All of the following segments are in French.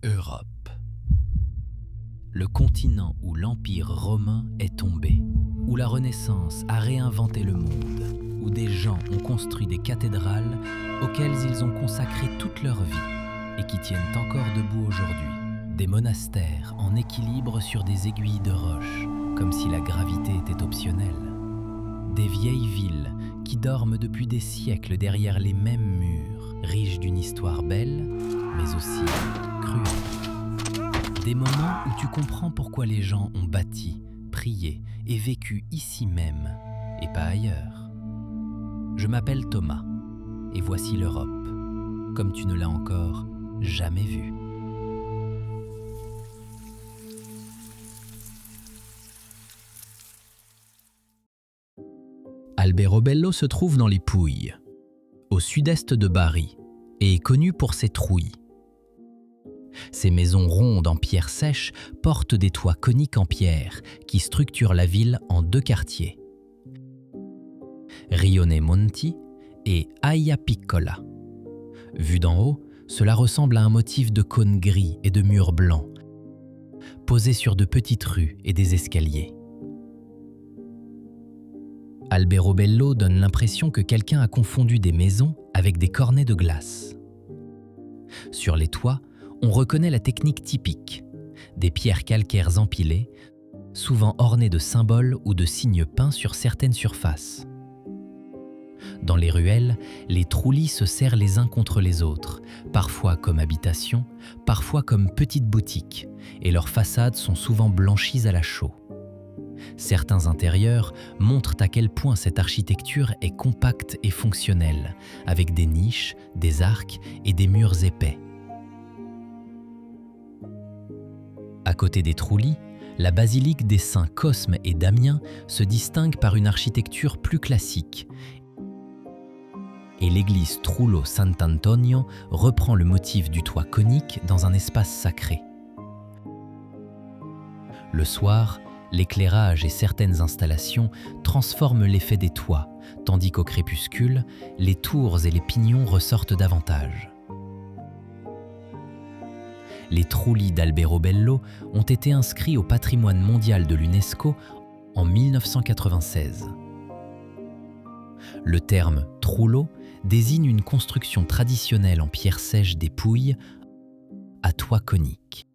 Europe. Le continent où l'Empire romain est tombé, où la Renaissance a réinventé le monde, où des gens ont construit des cathédrales auxquelles ils ont consacré toute leur vie et qui tiennent encore debout aujourd'hui. Des monastères en équilibre sur des aiguilles de roche, comme si la gravité était optionnelle. Des vieilles villes qui dorment depuis des siècles derrière les mêmes murs, riches d'une histoire belle, mais aussi cruelle. Des moments où tu comprends pourquoi les gens ont bâti, prié et vécu ici même, et pas ailleurs. Je m'appelle Thomas, et voici l'Europe, comme tu ne l'as encore jamais vue. Alberobello se trouve dans les Pouilles, au sud-est de Bari, et est connu pour ses trouilles. Ces maisons rondes en pierre sèche portent des toits coniques en pierre qui structurent la ville en deux quartiers, Rione Monti et Aia Piccola. Vu d'en haut, cela ressemble à un motif de cônes gris et de murs blancs, posés sur de petites rues et des escaliers. Alberobello donne l'impression que quelqu'un a confondu des maisons avec des cornets de glace. Sur les toits, on reconnaît la technique typique, des pierres calcaires empilées, souvent ornées de symboles ou de signes peints sur certaines surfaces. Dans les ruelles, les trulli se serrent les uns contre les autres, parfois comme habitation, parfois comme petites boutiques, et leurs façades sont souvent blanchies à la chaux. Certains intérieurs montrent à quel point cette architecture est compacte et fonctionnelle, avec des niches, des arcs et des murs épais. À côté des trulli, la basilique des saints Cosme et Damien se distingue par une architecture plus classique, et l'église Trullo Sant'Antonio reprend le motif du toit conique dans un espace sacré. Le soir, l'éclairage et certaines installations transforment l'effet des toits, tandis qu'au crépuscule, les tours et les pignons ressortent davantage. Les trulli d'Alberobello ont été inscrits au patrimoine mondial de l'UNESCO en 1996. Le terme « trullo » désigne une construction traditionnelle en pierre sèche des Pouilles à toit conique.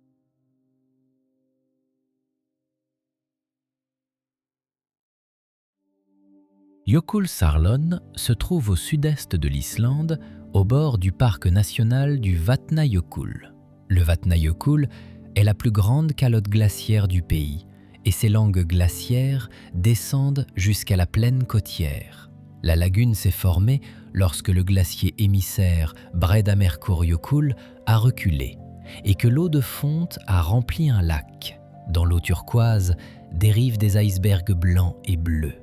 Jökulsárlón se trouve au sud-est de l'Islande, au bord du parc national du Vatnajökull. Le Vatnajökull est la plus grande calotte glaciaire du pays et ses langues glaciaires descendent jusqu'à la plaine côtière. La lagune s'est formée lorsque le glacier émissaire Breiðamerkurjökull a reculé et que l'eau de fonte a rempli un lac. Dans l'eau turquoise dérivent des icebergs blancs et bleus.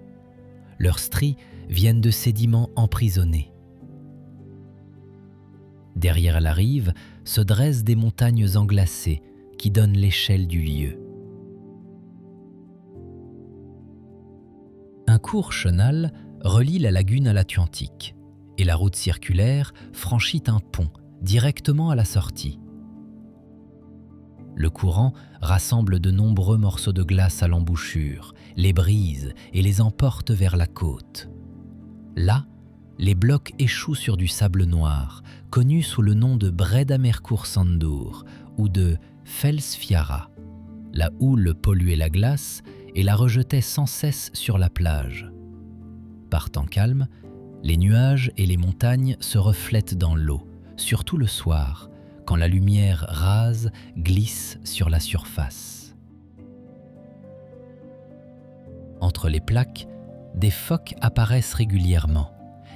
Leurs stries viennent de sédiments emprisonnés. Derrière la rive se dressent des montagnes englacées qui donnent l'échelle du lieu. Un court chenal relie la lagune à l'Atlantique et la route circulaire franchit un pont directement à la sortie. Le courant rassemble de nombreux morceaux de glace à l'embouchure, les brise et les emporte vers la côte. Là, les blocs échouent sur du sable noir, connu sous le nom de Breiðamerkursandur ou de Fellsfjara. La houle polluait la glace et la rejetait sans cesse sur la plage. Par temps calme, les nuages et les montagnes se reflètent dans l'eau, surtout le soir, quand la lumière rase glisse sur la surface. Entre les plaques, des phoques apparaissent régulièrement,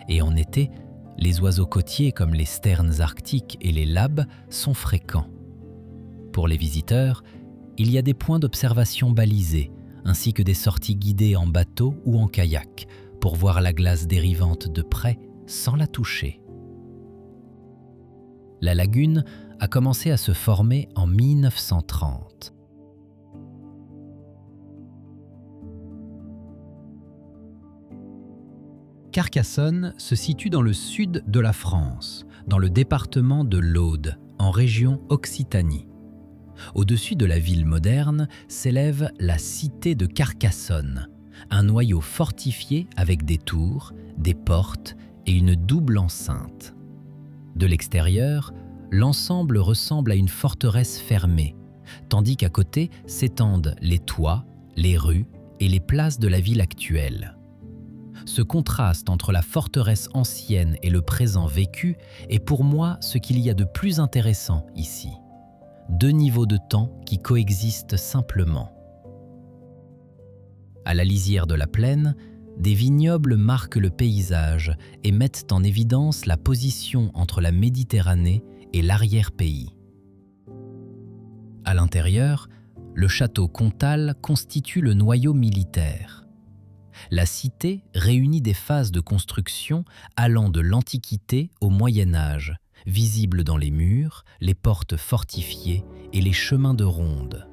et en été, les oiseaux côtiers comme les sterns arctiques et les labs sont fréquents. Pour les visiteurs, il y a des points d'observation balisés, ainsi que des sorties guidées en bateau ou en kayak, pour voir la glace dérivante de près sans la toucher. La lagune a commencé à se former en 1930. Carcassonne se situe dans le sud de la France, dans le département de l'Aude, en région Occitanie. Au-dessus de la ville moderne s'élève la cité de Carcassonne, un noyau fortifié avec des tours, des portes et une double enceinte. De l'extérieur, l'ensemble ressemble à une forteresse fermée, tandis qu'à côté s'étendent les toits, les rues et les places de la ville actuelle. Ce contraste entre la forteresse ancienne et le présent vécu est pour moi ce qu'il y a de plus intéressant ici. Deux niveaux de temps qui coexistent simplement. À la lisière de la plaine, des vignobles marquent le paysage et mettent en évidence la position entre la Méditerranée et l'arrière-pays. À l'intérieur, le château comtal constitue le noyau militaire. La cité réunit des phases de construction allant de l'Antiquité au Moyen Âge, visibles dans les murs, les portes fortifiées et les chemins de ronde.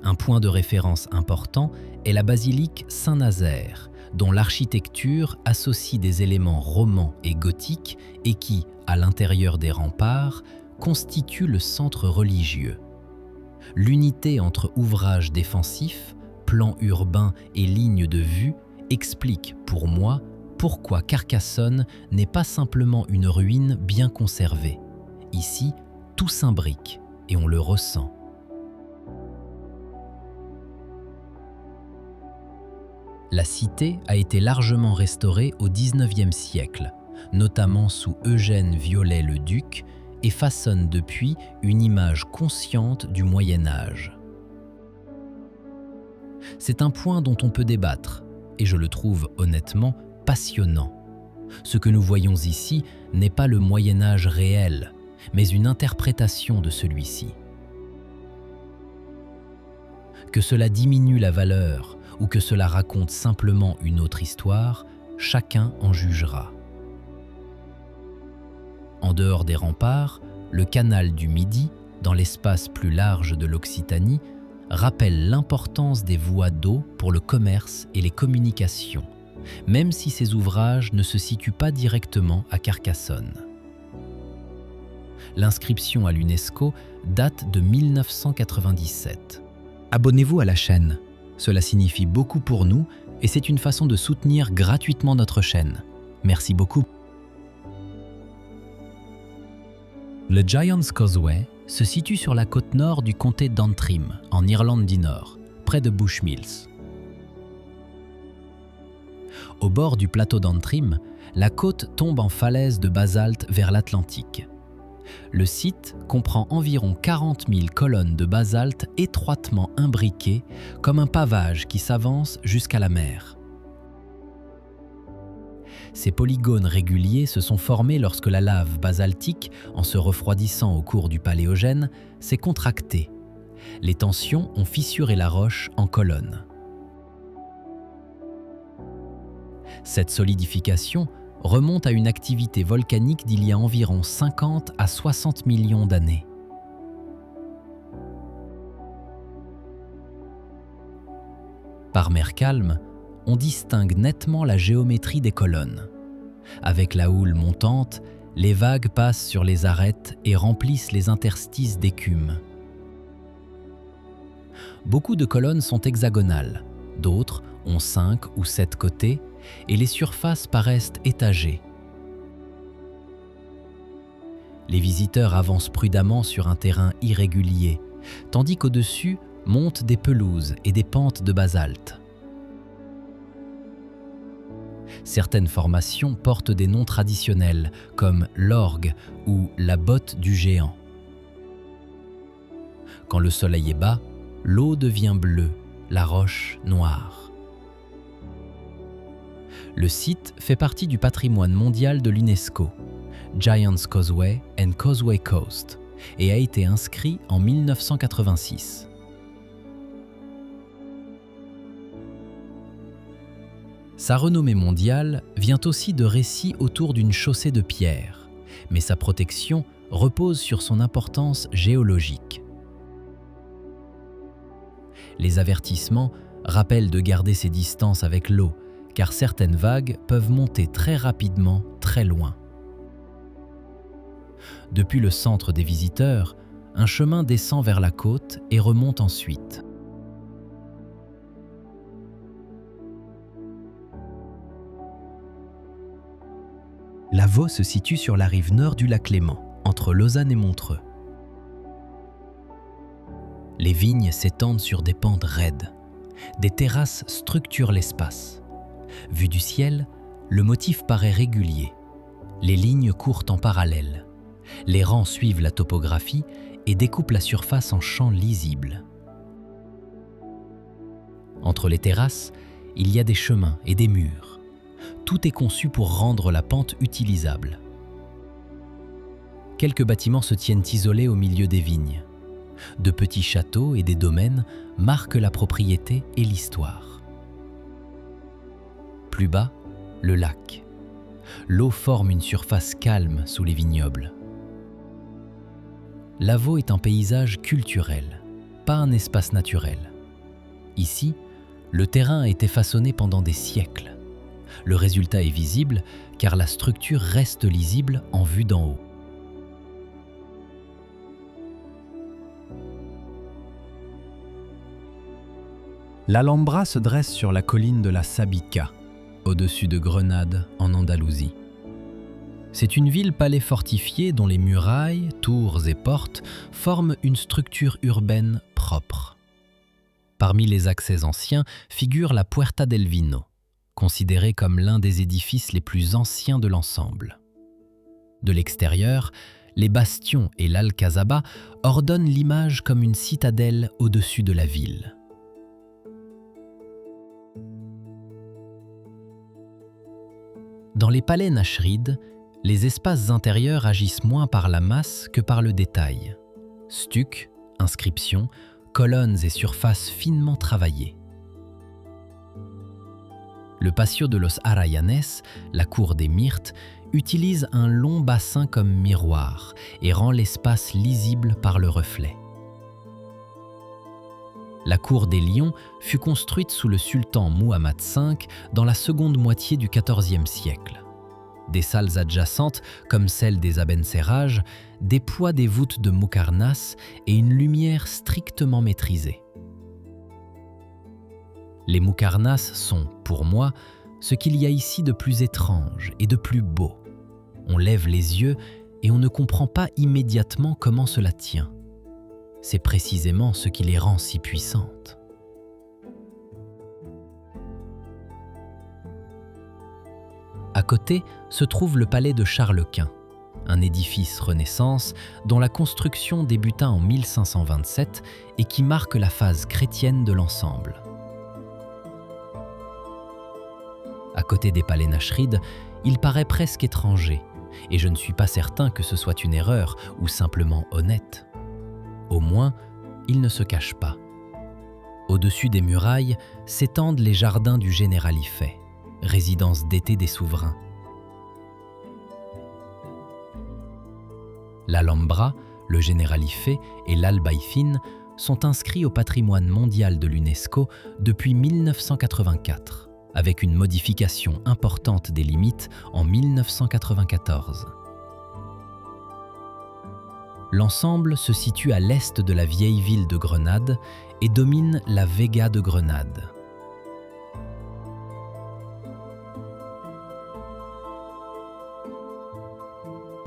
Un point de référence important est la basilique Saint-Nazaire, dont l'architecture associe des éléments romans et gothiques et qui, à l'intérieur des remparts, constitue le centre religieux. L'unité entre ouvrages défensifs, plans urbains et lignes de vue explique, pour moi, pourquoi Carcassonne n'est pas simplement une ruine bien conservée. Ici, tout s'imbrique et on le ressent. La cité a été largement restaurée au XIXe siècle, notamment sous Eugène Viollet-le-Duc, et façonne depuis une image consciente du Moyen Âge. C'est un point dont on peut débattre, et je le trouve honnêtement passionnant. Ce que nous voyons ici n'est pas le Moyen Âge réel, mais une interprétation de celui-ci. Que cela diminue la valeur ou que cela raconte simplement une autre histoire, chacun en jugera. En dehors des remparts, le canal du Midi, dans l'espace plus large de l'Occitanie, rappelle l'importance des voies d'eau pour le commerce et les communications, même si ces ouvrages ne se situent pas directement à Carcassonne. L'inscription à l'UNESCO date de 1997. Abonnez-vous à la chaîne, cela signifie beaucoup pour nous et c'est une façon de soutenir gratuitement notre chaîne. Merci beaucoup. Le Giant's Causeway se situe sur la côte nord du comté d'Antrim, en Irlande du Nord, près de Bushmills. Au bord du plateau d'Antrim, la côte tombe en falaise de basalte vers l'Atlantique. Le site comprend environ 40 000 colonnes de basalte étroitement imbriquées comme un pavage qui s'avance jusqu'à la mer. Ces polygones réguliers se sont formés lorsque la lave basaltique, en se refroidissant au cours du Paléogène, s'est contractée. Les tensions ont fissuré la roche en colonnes. Cette solidification remonte à une activité volcanique d'il y a environ 50 à 60 millions d'années. Par mer calme, on distingue nettement la géométrie des colonnes. Avec la houle montante, les vagues passent sur les arêtes et remplissent les interstices d'écume. Beaucoup de colonnes sont hexagonales, d'autres ont 5 ou 7 côtés et les surfaces paraissent étagées. Les visiteurs avancent prudemment sur un terrain irrégulier, tandis qu'au-dessus montent des pelouses et des pentes de basalte. Certaines formations portent des noms traditionnels comme l'orgue ou la botte du géant. Quand le soleil est bas, l'eau devient bleue, la roche noire. Le site fait partie du patrimoine mondial de l'UNESCO, Giant's Causeway and Causeway Coast, et a été inscrit en 1986. Sa renommée mondiale vient aussi de récits autour d'une chaussée de pierre, mais sa protection repose sur son importance géologique. Les avertissements rappellent de garder ses distances avec l'eau, car certaines vagues peuvent monter très rapidement, très loin. Depuis le centre des visiteurs, un chemin descend vers la côte et remonte ensuite. Lavaux se situe sur la rive nord du lac Léman, entre Lausanne et Montreux. Les vignes s'étendent sur des pentes raides. Des terrasses structurent l'espace. Vu du ciel, le motif paraît régulier. Les lignes courent en parallèle. Les rangs suivent la topographie et découpent la surface en champs lisibles. Entre les terrasses, il y a des chemins et des murs. Tout est conçu pour rendre la pente utilisable. Quelques bâtiments se tiennent isolés au milieu des vignes. De petits châteaux et des domaines marquent la propriété et l'histoire. Plus bas, le lac. L'eau forme une surface calme sous les vignobles. Lavaux est un paysage culturel, pas un espace naturel. Ici, le terrain a été façonné pendant des siècles. Le résultat est visible car la structure reste lisible en vue d'en haut. L'Alhambra se dresse sur la colline de la Sabica, au-dessus de Grenade, en Andalousie. C'est une ville-palais fortifiée dont les murailles, tours et portes forment une structure urbaine propre. Parmi les accès anciens figure la Puerta del Vino, considérée comme l'un des édifices les plus anciens de l'ensemble. De l'extérieur, les bastions et l'Alcazaba ordonnent l'image comme une citadelle au-dessus de la ville. Dans les palais nachrides, les espaces intérieurs agissent moins par la masse que par le détail. Stucs, inscriptions, colonnes et surfaces finement travaillées. Le patio de los Arayanes, la cour des Myrtes, utilise un long bassin comme miroir et rend l'espace lisible par le reflet. La cour des Lions fut construite sous le sultan Muhammad V dans la seconde moitié du XIVe siècle. Des salles adjacentes, comme celle des Abencerrages, déploient des voûtes de Muqarnas et une lumière strictement maîtrisée. Les Muqarnas sont, pour moi, ce qu'il y a ici de plus étrange et de plus beau. On lève les yeux et on ne comprend pas immédiatement comment cela tient. C'est précisément ce qui les rend si puissantes. À côté se trouve le palais de Charles Quint, un édifice Renaissance dont la construction débuta en 1527 et qui marque la phase chrétienne de l'ensemble. À côté des palais nachrides, il paraît presque étranger, et je ne suis pas certain que ce soit une erreur ou simplement honnête. Au moins, il ne se cache pas. Au-dessus des murailles s'étendent les jardins du Généralife, résidence d'été des souverains. L'Alhambra, le Généralife et l'Albaicín sont inscrits au patrimoine mondial de l'UNESCO depuis 1984, avec une modification importante des limites en 1994. L'ensemble se situe à l'est de la vieille ville de Grenade et domine la Vega de Grenade.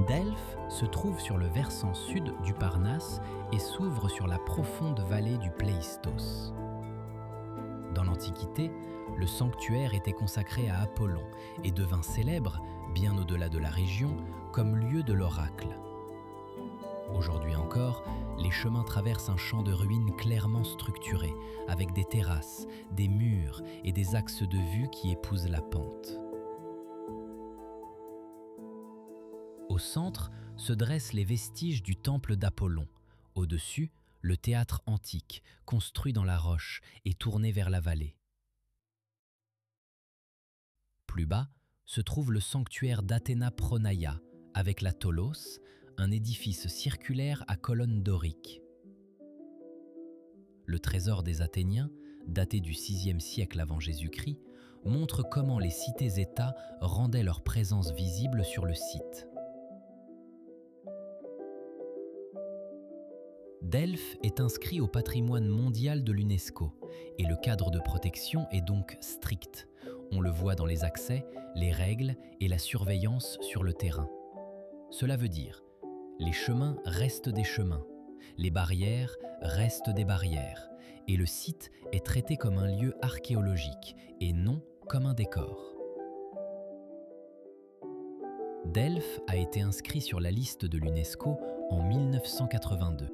Delphes se trouve sur le versant sud du Parnasse et s'ouvre sur la profonde vallée du Pléistos. Dans l'Antiquité, le sanctuaire était consacré à Apollon et devint célèbre, bien au-delà de la région, comme lieu de l'oracle. Aujourd'hui encore, les chemins traversent un champ de ruines clairement structuré, avec des terrasses, des murs et des axes de vue qui épousent la pente. Au centre se dressent les vestiges du temple d'Apollon. Au-dessus, le théâtre antique, construit dans la roche et tourné vers la vallée. Plus bas se trouve le sanctuaire d'Athéna Pronaia, avec la Tholos, un édifice circulaire à colonnes doriques. Le trésor des Athéniens, daté du VIe siècle avant Jésus-Christ, montre comment les cités-États rendaient leur présence visible sur le site. Delphes est inscrit au patrimoine mondial de l'UNESCO et le cadre de protection est donc strict. On le voit dans les accès, les règles et la surveillance sur le terrain. Cela veut dire, les chemins restent des chemins, les barrières restent des barrières et le site est traité comme un lieu archéologique et non comme un décor. Delphes a été inscrit sur la liste de l'UNESCO en 1982.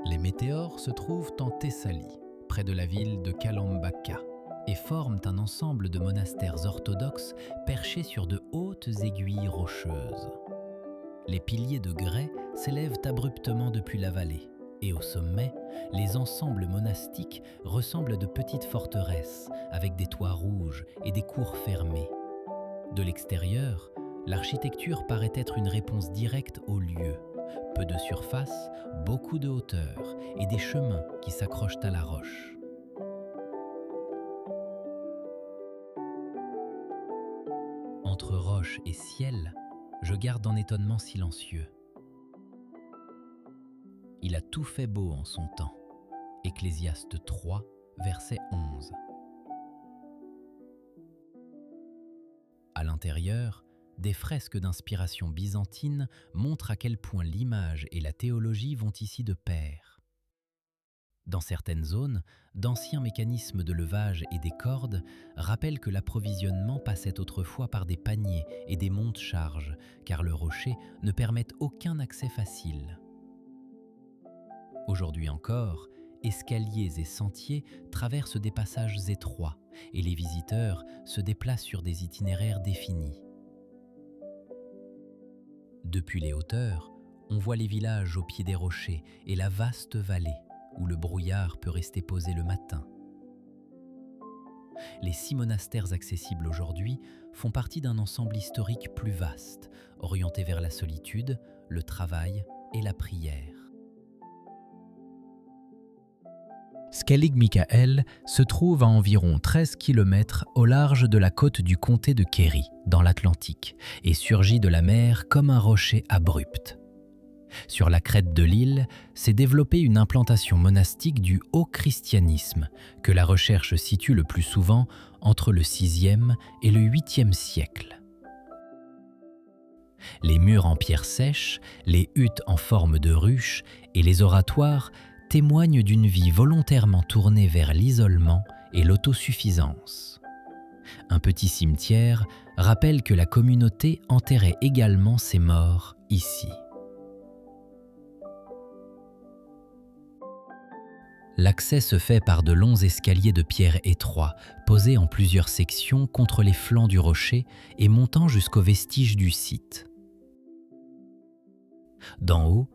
Les météores se trouvent en Thessalie, près de la ville de Kalambaka, et forment un ensemble de monastères orthodoxes perchés sur de hautes aiguilles rocheuses. Les piliers de grès s'élèvent abruptement depuis la vallée, et au sommet, les ensembles monastiques ressemblent de petites forteresses avec des toits rouges et des cours fermées. De l'extérieur, l'architecture paraît être une réponse directe au lieu. Peu de surface, beaucoup de hauteur et des chemins qui s'accrochent à la roche. Entre roche et ciel, je garde un étonnement silencieux. Il a tout fait beau en son temps. Ecclésiaste 3, verset 11. À l'intérieur, des fresques d'inspiration byzantine montrent à quel point l'image et la théologie vont ici de pair. Dans certaines zones, d'anciens mécanismes de levage et des cordes rappellent que l'approvisionnement passait autrefois par des paniers et des monte-charges, car le rocher ne permet aucun accès facile. Aujourd'hui encore, escaliers et sentiers traversent des passages étroits et les visiteurs se déplacent sur des itinéraires définis. Depuis les hauteurs, on voit les villages au pied des rochers et la vaste vallée où le brouillard peut rester posé le matin. Les 6 monastères accessibles aujourd'hui font partie d'un ensemble historique plus vaste, orienté vers la solitude, le travail et la prière. Skellig Michael se trouve à environ 13 km au large de la côte du comté de Kerry, dans l'Atlantique, et surgit de la mer comme un rocher abrupt. Sur la crête de l'île s'est développée une implantation monastique du haut christianisme, que la recherche situe le plus souvent entre le VIe et le VIIIe siècle. Les murs en pierre sèche, les huttes en forme de ruche et les oratoires témoignent d'une vie volontairement tournée vers l'isolement et l'autosuffisance. Un petit cimetière rappelle que la communauté enterrait également ses morts ici. L'accès se fait par de longs escaliers de pierre étroits, posés en plusieurs sections contre les flancs du rocher et montant jusqu'aux vestiges du site. D'en haut,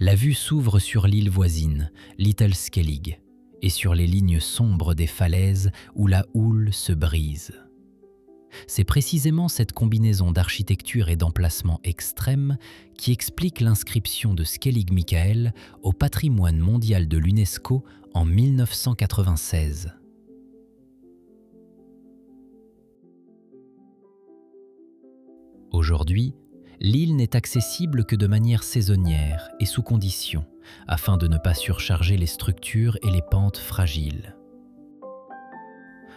la vue s'ouvre sur l'île voisine, Little Skellig, et sur les lignes sombres des falaises où la houle se brise. C'est précisément cette combinaison d'architecture et d'emplacement extrême qui explique l'inscription de Skellig Michael au patrimoine mondial de l'UNESCO en 1996. Aujourd'hui, l'île n'est accessible que de manière saisonnière et sous conditions, afin de ne pas surcharger les structures et les pentes fragiles.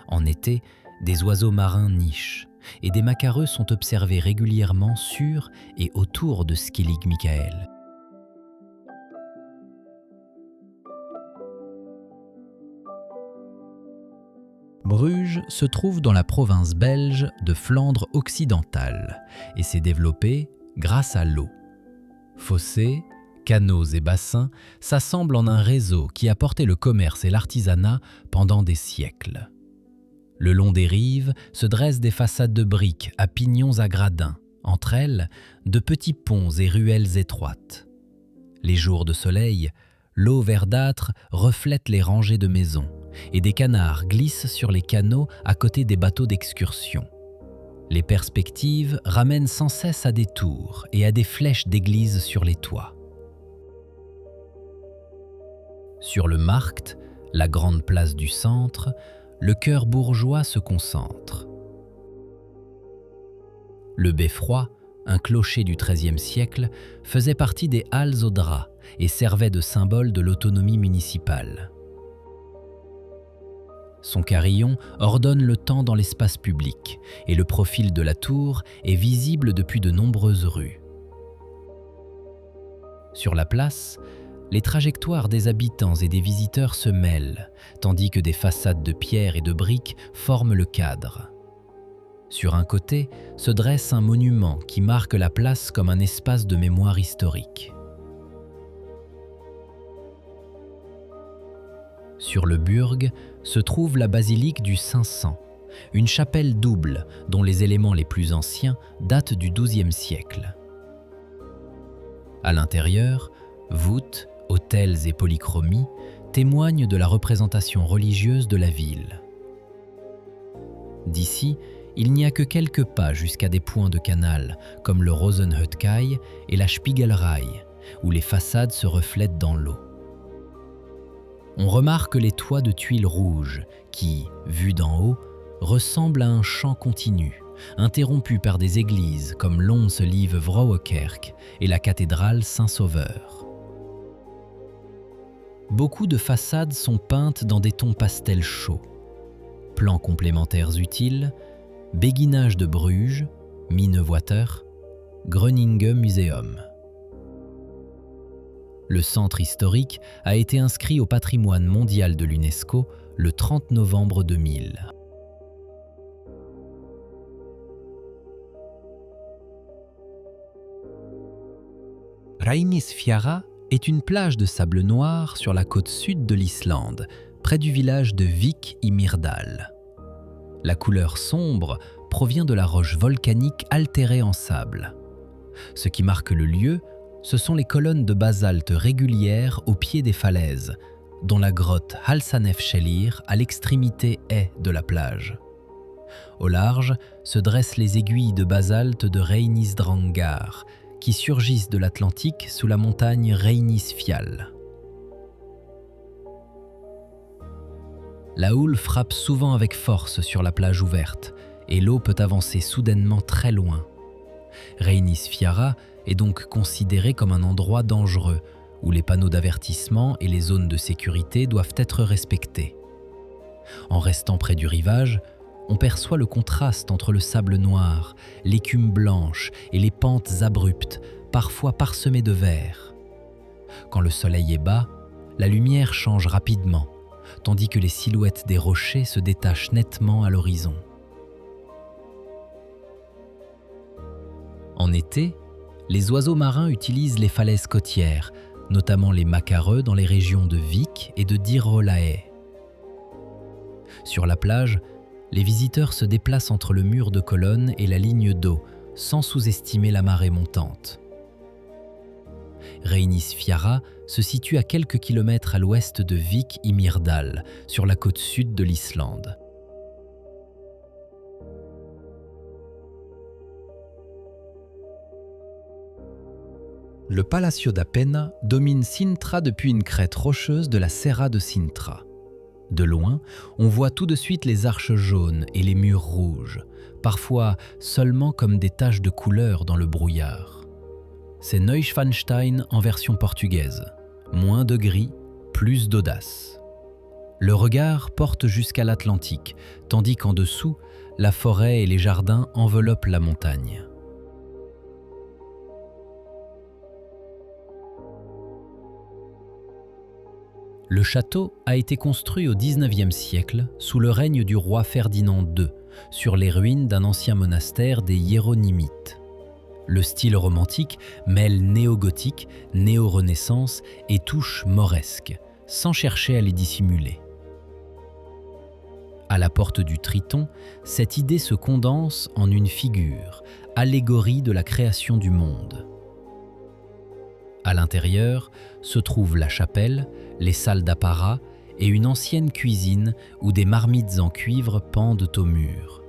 En été, des oiseaux marins nichent et des macareux sont observés régulièrement sur et autour de Skellig Michael. Bruges se trouve dans la province belge de Flandre occidentale et s'est développée grâce à l'eau. Fossés, canaux et bassins s'assemblent en un réseau qui a porté le commerce et l'artisanat pendant des siècles. Le long des rives se dressent des façades de briques à pignons à gradins, entre elles de petits ponts et ruelles étroites. Les jours de soleil, l'eau verdâtre reflète les rangées de maisons et des canards glissent sur les canaux à côté des bateaux d'excursion. Les perspectives ramènent sans cesse à des tours et à des flèches d'églises sur les toits. Sur le Markt, la grande place du centre, le cœur bourgeois se concentre. Le beffroi, un clocher du XIIIe siècle, faisait partie des halles aux draps et servait de symbole de l'autonomie municipale. Son carillon ordonne le temps dans l'espace public et le profil de la tour est visible depuis de nombreuses rues. Sur la place, les trajectoires des habitants et des visiteurs se mêlent, tandis que des façades de pierre et de briques forment le cadre. Sur un côté se dresse un monument qui marque la place comme un espace de mémoire historique. Sur le burg se trouve la basilique du 500, une chapelle double dont les éléments les plus anciens datent du XIIe siècle. À l'intérieur, voûtes, autels et polychromies témoignent de la représentation religieuse de la ville. D'ici, il n'y a que quelques pas jusqu'à des points de canal comme le Rosenhütkai et la Spiegelrei, où les façades se reflètent dans l'eau. On remarque les toits de tuiles rouges qui, vus d'en haut, ressemblent à un champ continu, interrompu par des églises comme l'Onse Lieve Vrouwekerk et la cathédrale Saint-Sauveur. Beaucoup de façades sont peintes dans des tons pastels chauds. Plans complémentaires utiles, Béguinage de Bruges, Minnewater, Groningen Museum. Le centre historique a été inscrit au patrimoine mondial de l'UNESCO le 30 novembre 2000. Reynisfjara est une plage de sable noir sur la côte sud de l'Islande, près du village de Vik i Myrdal. La couleur sombre provient de la roche volcanique altérée en sable. Ce qui marque le lieu, ce sont les colonnes de basalte régulières au pied des falaises, dont la grotte Halsanefshellir à l'extrémité est de la plage. Au large se dressent les aiguilles de basalte de Reynisdrangar, qui surgissent de l'Atlantique sous la montagne Reynisfjall. La houle frappe souvent avec force sur la plage ouverte et l'eau peut avancer soudainement très loin. Reynisfjara est donc considéré comme un endroit dangereux où les panneaux d'avertissement et les zones de sécurité doivent être respectés. En restant près du rivage, on perçoit le contraste entre le sable noir, l'écume blanche et les pentes abruptes, parfois parsemées de verre. Quand le soleil est bas, la lumière change rapidement, tandis que les silhouettes des rochers se détachent nettement à l'horizon. En été, les oiseaux marins utilisent les falaises côtières, notamment les macareux dans les régions de Vik et de Dyrhólaey. Sur la plage, les visiteurs se déplacent entre le mur de colonnes et la ligne d'eau, sans sous-estimer la marée montante. Reynisfjara se situe à quelques kilomètres à l'ouest de Vik i Myrdal, sur la côte sud de l'Islande. Le Palacio da Penna domine Sintra depuis une crête rocheuse de la Serra de Sintra. De loin, on voit tout de suite les arches jaunes et les murs rouges, parfois seulement comme des taches de couleur dans le brouillard. C'est Neuschwanstein en version portugaise. Moins de gris, plus d'audace. Le regard porte jusqu'à l'Atlantique, tandis qu'en dessous, la forêt et les jardins enveloppent la montagne. Le château a été construit au XIXe siècle sous le règne du roi Ferdinand II, sur les ruines d'un ancien monastère des Hiéronymites. Le style romantique mêle néo-gothique, néo-renaissance et touches mauresques, sans chercher à les dissimuler. À la porte du Triton, cette idée se condense en une figure, allégorie de la création du monde. À l'intérieur se trouve la chapelle, les salles d'apparat et une ancienne cuisine où des marmites en cuivre pendent au mur.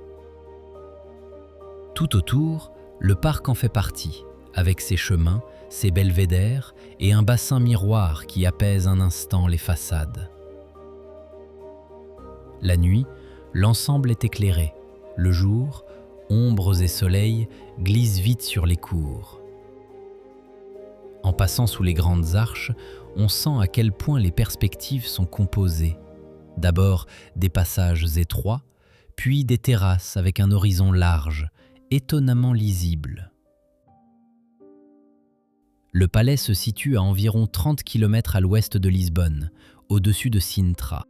Tout autour, le parc en fait partie, avec ses chemins, ses belvédères et un bassin miroir qui apaise un instant les façades. La nuit, l'ensemble est éclairé. Le jour, ombres et soleil glissent vite sur les cours. En passant sous les grandes arches, on sent à quel point les perspectives sont composées. D'abord des passages étroits, puis des terrasses avec un horizon large, étonnamment lisible. Le palais se situe à environ 30 km à l'ouest de Lisbonne, au-dessus de Sintra.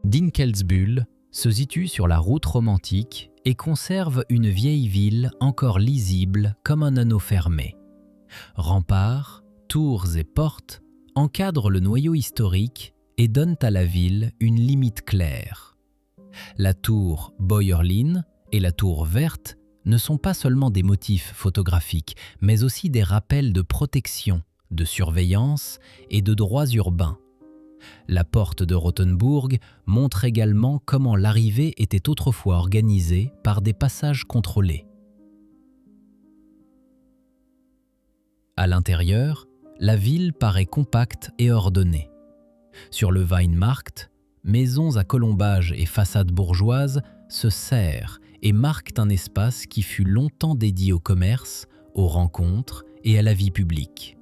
Dinkelsbühl se situe sur la route romantique et conserve une vieille ville encore lisible comme un anneau fermé. Remparts, tours et portes encadrent le noyau historique et donnent à la ville une limite claire. La tour Bäuerlin et la tour verte ne sont pas seulement des motifs photographiques, mais aussi des rappels de protection, de surveillance et de droits urbains. La porte de Rothenburg montre également comment l'arrivée était autrefois organisée par des passages contrôlés. À l'intérieur, la ville paraît compacte et ordonnée. Sur le Weinmarkt, maisons à colombages et façades bourgeoises se serrent et marquent un espace qui fut longtemps dédié au commerce, aux rencontres et à la vie publique.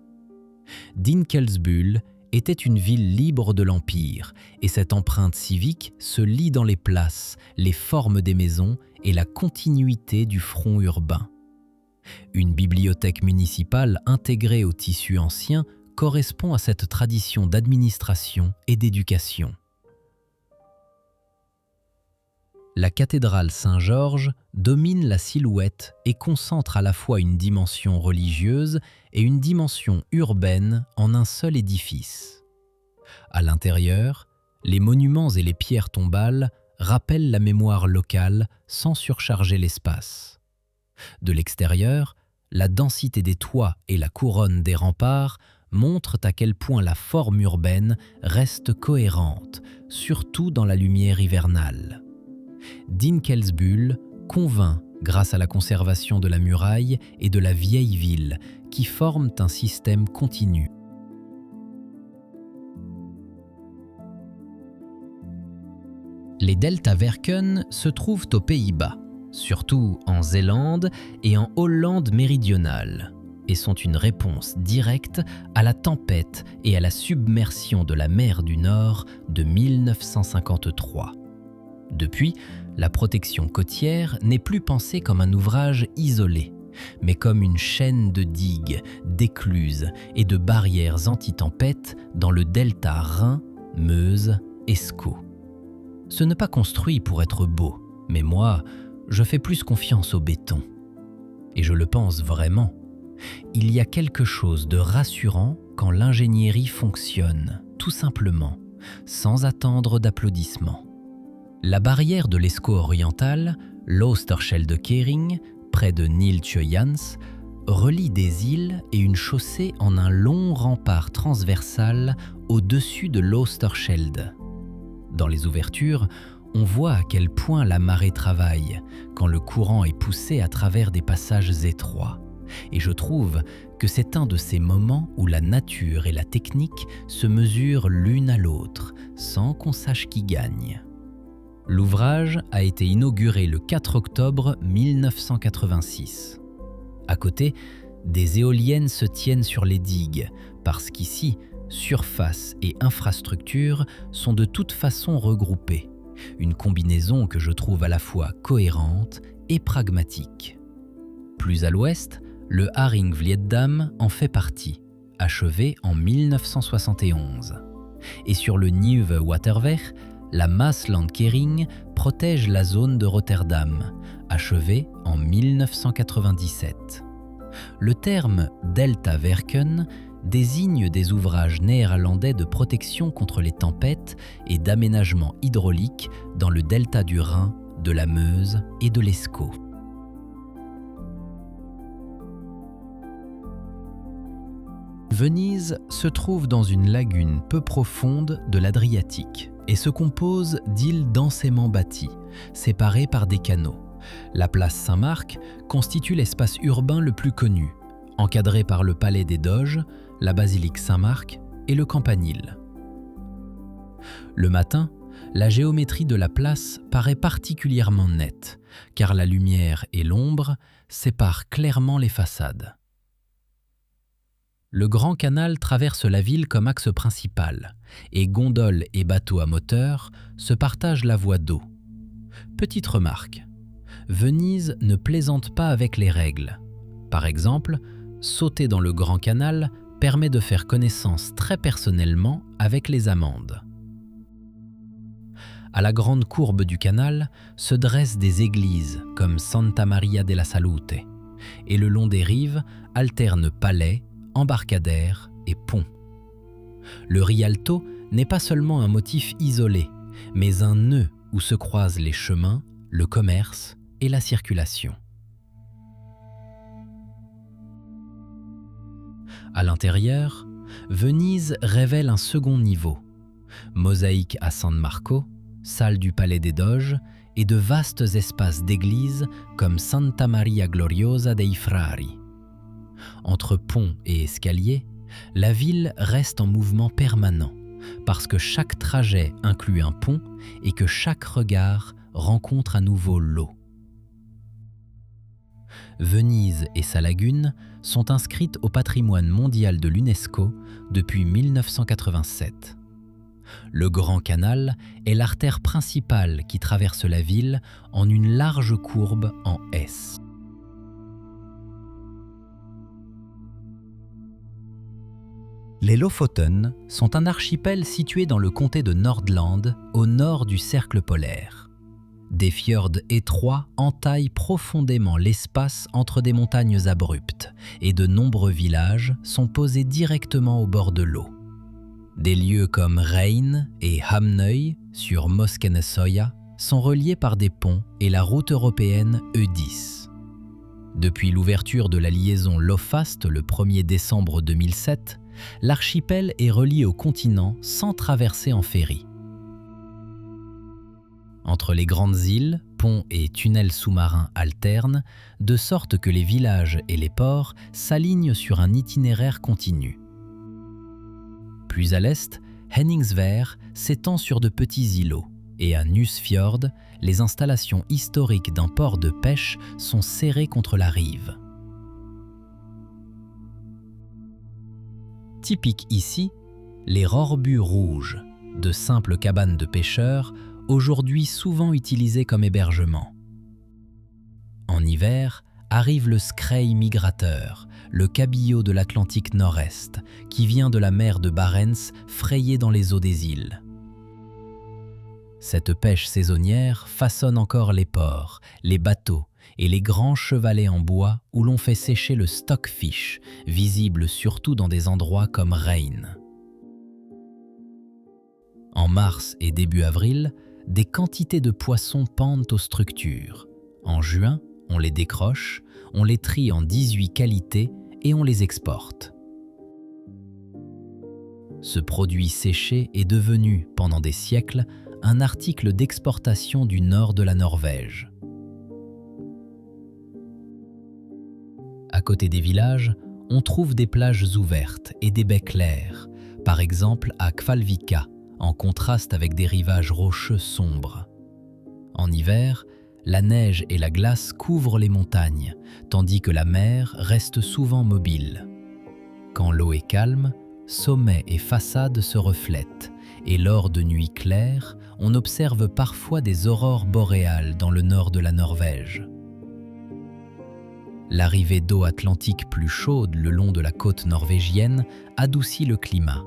Dinkelsbühl était une ville libre de l'Empire, et cette empreinte civique se lit dans les places, les formes des maisons et la continuité du front urbain. Une bibliothèque municipale intégrée au tissu ancien correspond à cette tradition d'administration et d'éducation. La cathédrale Saint-Georges domine la silhouette et concentre à la fois une dimension religieuse et une dimension urbaine en un seul édifice. À l'intérieur, les monuments et les pierres tombales rappellent la mémoire locale sans surcharger l'espace. De l'extérieur, la densité des toits et la couronne des remparts montrent à quel point la forme urbaine reste cohérente, surtout dans la lumière hivernale. Dinkelsbühl convainc grâce à la conservation de la muraille et de la vieille ville qui forment un système continu. Les Deltawerken se trouvent aux Pays-Bas, surtout en Zélande et en Hollande méridionale, et sont une réponse directe à la tempête et à la submersion de la mer du Nord de 1953. Depuis, la protection côtière n'est plus pensée comme un ouvrage isolé, mais comme une chaîne de digues, d'écluses et de barrières anti-tempête dans le delta Rhin, Meuse, Escaut. Ce n'est pas construit pour être beau, mais moi, je fais plus confiance au béton. Et je le pense vraiment. Il y a quelque chose de rassurant quand l'ingénierie fonctionne, tout simplement, sans attendre d'applaudissements. La barrière de l'Escaut oriental, l'Oosterschelde-Kering, près de Niel-Tjøyans, relie des îles et une chaussée en un long rempart transversal au-dessus de l'Oosterschelde. Dans les ouvertures, on voit à quel point la marée travaille quand le courant est poussé à travers des passages étroits. Et je trouve que c'est un de ces moments où la nature et la technique se mesurent l'une à l'autre, sans qu'on sache qui gagne. L'ouvrage a été inauguré le 4 octobre 1986. À côté, des éoliennes se tiennent sur les digues, parce qu'ici, surface et infrastructure sont de toute façon regroupées. Une combinaison que je trouve à la fois cohérente et pragmatique. Plus à l'ouest, le Haringvlietdam en fait partie, achevé en 1971. Et sur le Nieuwe Waterweg, la Maaslandkering protège la zone de Rotterdam, achevée en 1997. Le terme Deltawerken désigne des ouvrages néerlandais de protection contre les tempêtes et d'aménagement hydraulique dans le delta du Rhin, de la Meuse et de l'Escaut. Venise se trouve dans une lagune peu profonde de l'Adriatique et se compose d'îles densément bâties, séparées par des canaux. La place Saint-Marc constitue l'espace urbain le plus connu, encadré par le palais des Doges, la basilique Saint-Marc et le campanile. Le matin, la géométrie de la place paraît particulièrement nette, car la lumière et l'ombre séparent clairement les façades. Le Grand Canal traverse la ville comme axe principal, et gondoles et bateaux à moteur se partagent la voie d'eau. Petite remarque, Venise ne plaisante pas avec les règles. Par exemple, sauter dans le Grand Canal permet de faire connaissance très personnellement avec les amendes. À la grande courbe du canal se dressent des églises comme Santa Maria della Salute, et le long des rives alternent palais, embarcadères et ponts. Le Rialto n'est pas seulement un motif isolé, mais un nœud où se croisent les chemins, le commerce et la circulation. À l'intérieur, Venise révèle un second niveau. Mosaïques à San Marco, salle du Palais des Doges et de vastes espaces d'églises comme Santa Maria Gloriosa dei Frari. Entre pont et escalier, la ville reste en mouvement permanent parce que chaque trajet inclut un pont et que chaque regard rencontre à nouveau l'eau. Venise et sa lagune sont inscrites au patrimoine mondial de l'UNESCO depuis 1987. Le Grand Canal est l'artère principale qui traverse la ville en une large courbe en S. Les Lofoten sont un archipel situé dans le comté de Nordland, au nord du cercle polaire. Des fjords étroits entaillent profondément l'espace entre des montagnes abruptes et de nombreux villages sont posés directement au bord de l'eau. Des lieux comme Rein et Hamnøy sur Moskenesøya sont reliés par des ponts et la route européenne E10. Depuis l'ouverture de la liaison Lofast le 1er décembre 2007, l'archipel est relié au continent sans traversée en ferry. Entre les grandes îles, ponts et tunnels sous-marins alternent, de sorte que les villages et les ports s'alignent sur un itinéraire continu. Plus à l'est, Henningsvær s'étend sur de petits îlots, et à Nusfjord, les installations historiques d'un port de pêche sont serrées contre la rive. Typique ici, les rorbus rouges, de simples cabanes de pêcheurs, aujourd'hui souvent utilisées comme hébergement. En hiver, arrive le skrei migrateur, le cabillaud de l'Atlantique Nord-Est, qui vient de la mer de Barents frayer dans les eaux des îles. Cette pêche saisonnière façonne encore les ports, les bateaux et les grands chevalets en bois où l'on fait sécher le stockfish, visible surtout dans des endroits comme Rein. En mars et début avril, des quantités de poissons pendent aux structures. En juin, on les décroche, on les trie en 18 qualités et on les exporte. Ce produit séché est devenu, pendant des siècles, un article d'exportation du nord de la Norvège. À côté des villages, on trouve des plages ouvertes et des baies claires, par exemple à Kvalvika, en contraste avec des rivages rocheux sombres. En hiver, la neige et la glace couvrent les montagnes, tandis que la mer reste souvent mobile. Quand l'eau est calme, sommets et façades se reflètent, et lors de nuits claires, on observe parfois des aurores boréales dans le nord de la Norvège. L'arrivée d'eau atlantique plus chaude le long de la côte norvégienne adoucit le climat.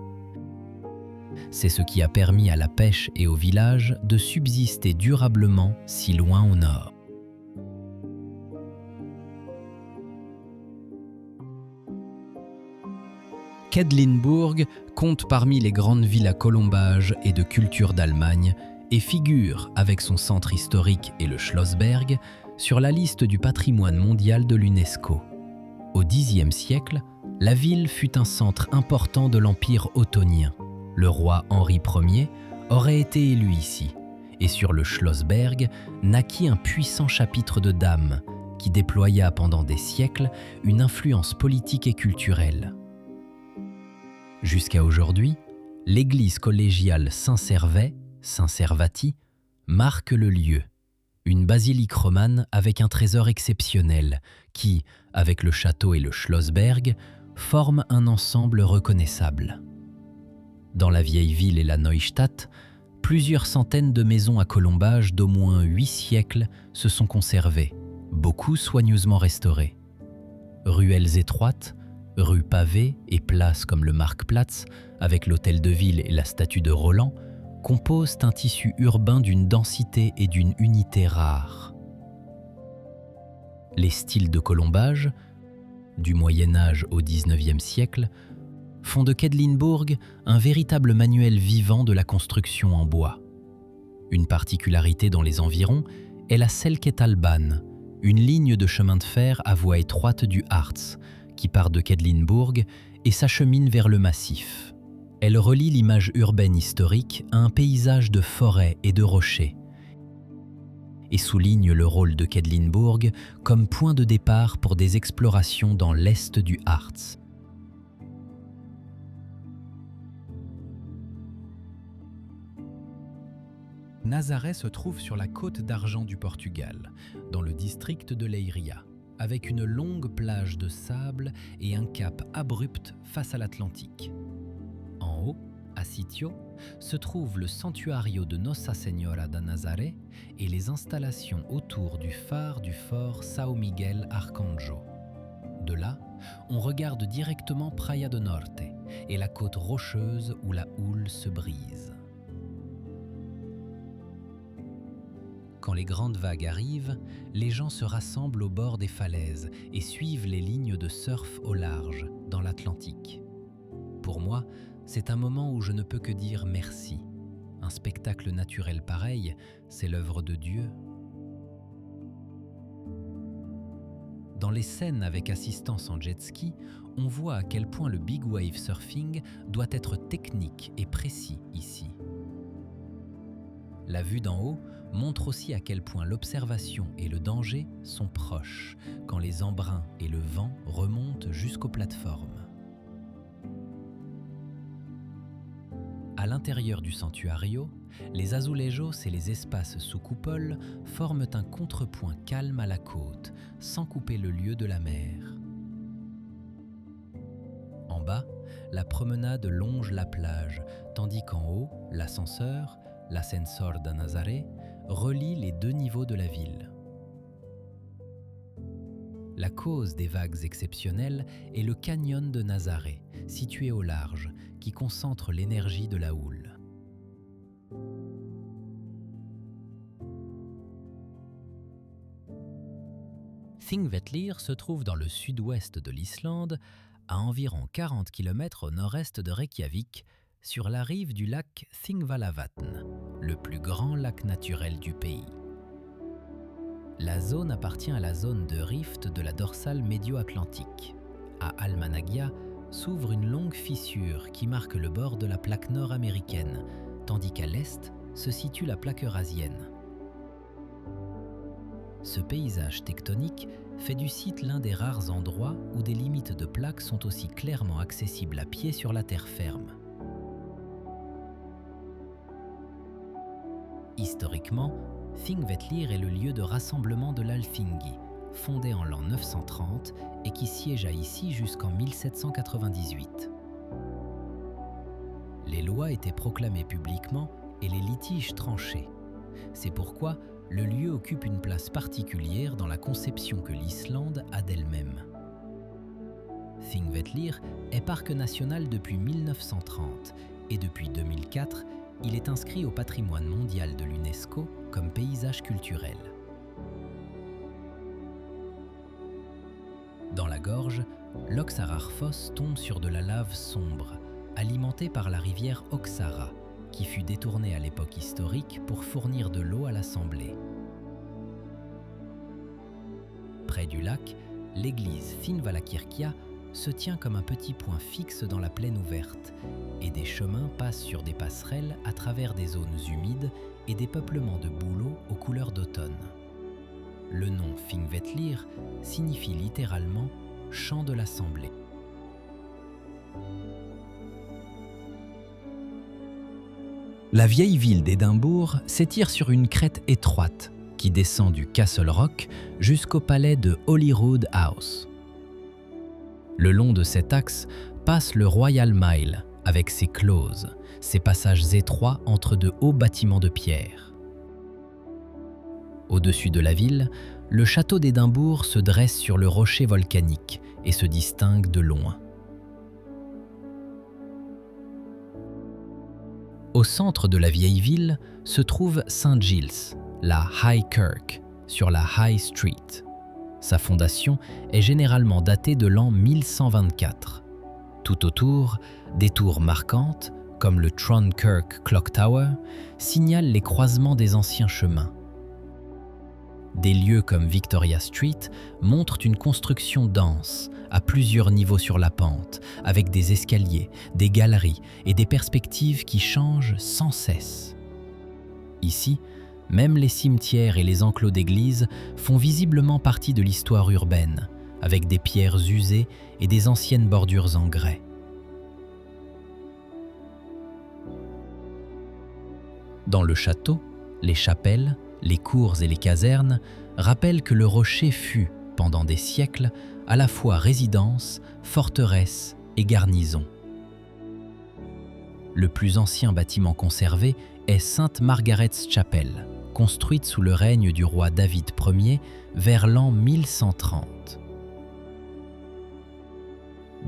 C'est ce qui a permis à la pêche et aux villages de subsister durablement si loin au nord. Quedlinburg compte parmi les grandes villes à colombage et de culture d'Allemagne et figure, avec son centre historique et le Schlossberg, sur la liste du patrimoine mondial de l'UNESCO. Au Xe siècle, la ville fut un centre important de l'Empire ottonien. Le roi Henri Ier aurait été élu ici, et sur le Schlossberg naquit un puissant chapitre de dames qui déploya pendant des siècles une influence politique et culturelle. Jusqu'à aujourd'hui, L'église collégiale Saint-Servais, Saint-Servati, marque le lieu. Une basilique romane avec un trésor exceptionnel qui, avec le château et le Schlossberg, forme un ensemble reconnaissable. Dans la vieille ville et la Neustadt, plusieurs centaines de maisons à colombages d'au moins 8 siècles se sont conservées, beaucoup soigneusement restaurées. Ruelles étroites, rues pavées et places comme le Marktplatz, avec l'hôtel de ville et la statue de Roland, composent un tissu urbain d'une densité et d'une unité rares. Les styles de colombage, du Moyen Âge au XIXe siècle, font de Quedlinbourg un véritable manuel vivant de la construction en bois. Une particularité dans les environs est la Selketalbahn, une ligne de chemin de fer à voie étroite du Harz, qui part de Quedlinbourg et s'achemine vers le massif. Elle relie l'image urbaine historique à un paysage de forêts et de rochers et souligne le rôle de Quedlinbourg comme point de départ pour des explorations dans l'est du Harz. Nazaré se trouve sur la côte d'Argent du Portugal, dans le district de Leiria, avec une longue plage de sable et un cap abrupt face à l'Atlantique. En haut, à Sitio, se trouve le Santuario de Nossa Senhora da Nazaré et les installations autour du phare du fort São Miguel Arcanjo. De là, on regarde directement Praia do Norte et la côte rocheuse où la houle se brise. Quand les grandes vagues arrivent, les gens se rassemblent au bord des falaises et suivent les lignes de surf au large, dans l'Atlantique. Pour moi, c'est un moment où je ne peux que dire merci. Un spectacle naturel pareil, c'est l'œuvre de Dieu. Dans les scènes avec assistance en jet ski, on voit à quel point le big wave surfing doit être technique et précis ici. La vue d'en haut montre aussi à quel point l'observation et le danger sont proches quand les embruns et le vent remontent jusqu'aux plateformes. À l'intérieur du Santuario, les azulejos et les espaces sous coupole forment un contrepoint calme à la côte, sans couper le lieu de la mer. En bas, la promenade longe la plage, tandis qu'en haut, l'ascenseur, l'Ascensor da Nazaré, relie les deux niveaux de la ville. La cause des vagues exceptionnelles est le canyon de Nazaré, situé au large, qui concentre l'énergie de la houle. Þingvellir se trouve dans le sud-ouest de l'Islande, à environ 40 km au nord-est de Reykjavik, sur la rive du lac Thingvallavatn, le plus grand lac naturel du pays. La zone appartient à la zone de rift de la dorsale médio-atlantique. À Almannagia s'ouvre une longue fissure qui marque le bord de la plaque nord-américaine, tandis qu'à l'est se situe la plaque eurasienne. Ce paysage tectonique fait du site l'un des rares endroits où des limites de plaques sont aussi clairement accessibles à pied sur la terre ferme. Historiquement, Þingvellir est le lieu de rassemblement de l'Alþingi, fondé en l'an 930 et qui siégea ici jusqu'en 1798. Les lois étaient proclamées publiquement et les litiges tranchés. C'est pourquoi le lieu occupe une place particulière dans la conception que l'Islande a d'elle-même. Þingvellir est parc national depuis 1930 et depuis 2004, il est inscrit au patrimoine mondial de l'UNESCO comme paysage culturel. Dans la gorge, l'Oxararfoss tombe sur de la lave sombre, alimentée par la rivière Oxara, qui fut détournée à l'époque historique pour fournir de l'eau à l'assemblée. Près du lac, l'église Finnvallakirkja se tient comme un petit point fixe dans la plaine ouverte, et des chemins passent sur des passerelles à travers des zones humides et des peuplements de bouleaux aux couleurs d'automne. Le nom Þingvellir signifie littéralement « champ de l'assemblée ». La vieille ville d'Édimbourg s'étire sur une crête étroite qui descend du Castle Rock jusqu'au palais de Holyrood House. Le long de cet axe passe le Royal Mile avec ses closes, ses passages étroits entre de hauts bâtiments de pierre. Au-dessus de la ville, le château d'Édimbourg se dresse sur le rocher volcanique et se distingue de loin. Au centre de la vieille ville se trouve St. Giles, la High Kirk, sur la High Street. Sa fondation est généralement datée de l'an 1124. Tout autour, des tours marquantes, comme le Tronkirk Clock Tower, signalent les croisements des anciens chemins. Des lieux comme Victoria Street montrent une construction dense, à plusieurs niveaux sur la pente, avec des escaliers, des galeries et des perspectives qui changent sans cesse. Ici, même les cimetières et les enclos d'églises font visiblement partie de l'histoire urbaine, avec des pierres usées et des anciennes bordures en grès. Dans le château, les chapelles, les cours et les casernes rappellent que le rocher fut, pendant des siècles, à la fois résidence, forteresse et garnison. Le plus ancien bâtiment conservé est Sainte Margaret's Chapel, construite sous le règne du roi David Ier vers l'an 1130.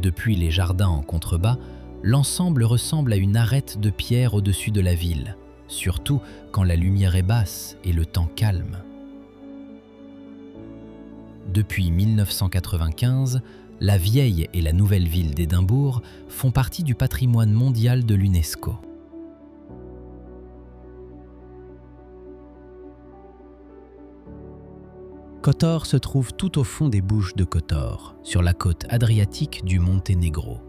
Depuis les jardins en contrebas, l'ensemble ressemble à une arête de pierre au-dessus de la ville, surtout quand la lumière est basse et le temps calme. Depuis 1995, la vieille et la nouvelle ville d'Édimbourg font partie du patrimoine mondial de l'UNESCO. Kotor se trouve tout au fond des Bouches de Kotor, sur la côte adriatique du Monténégro.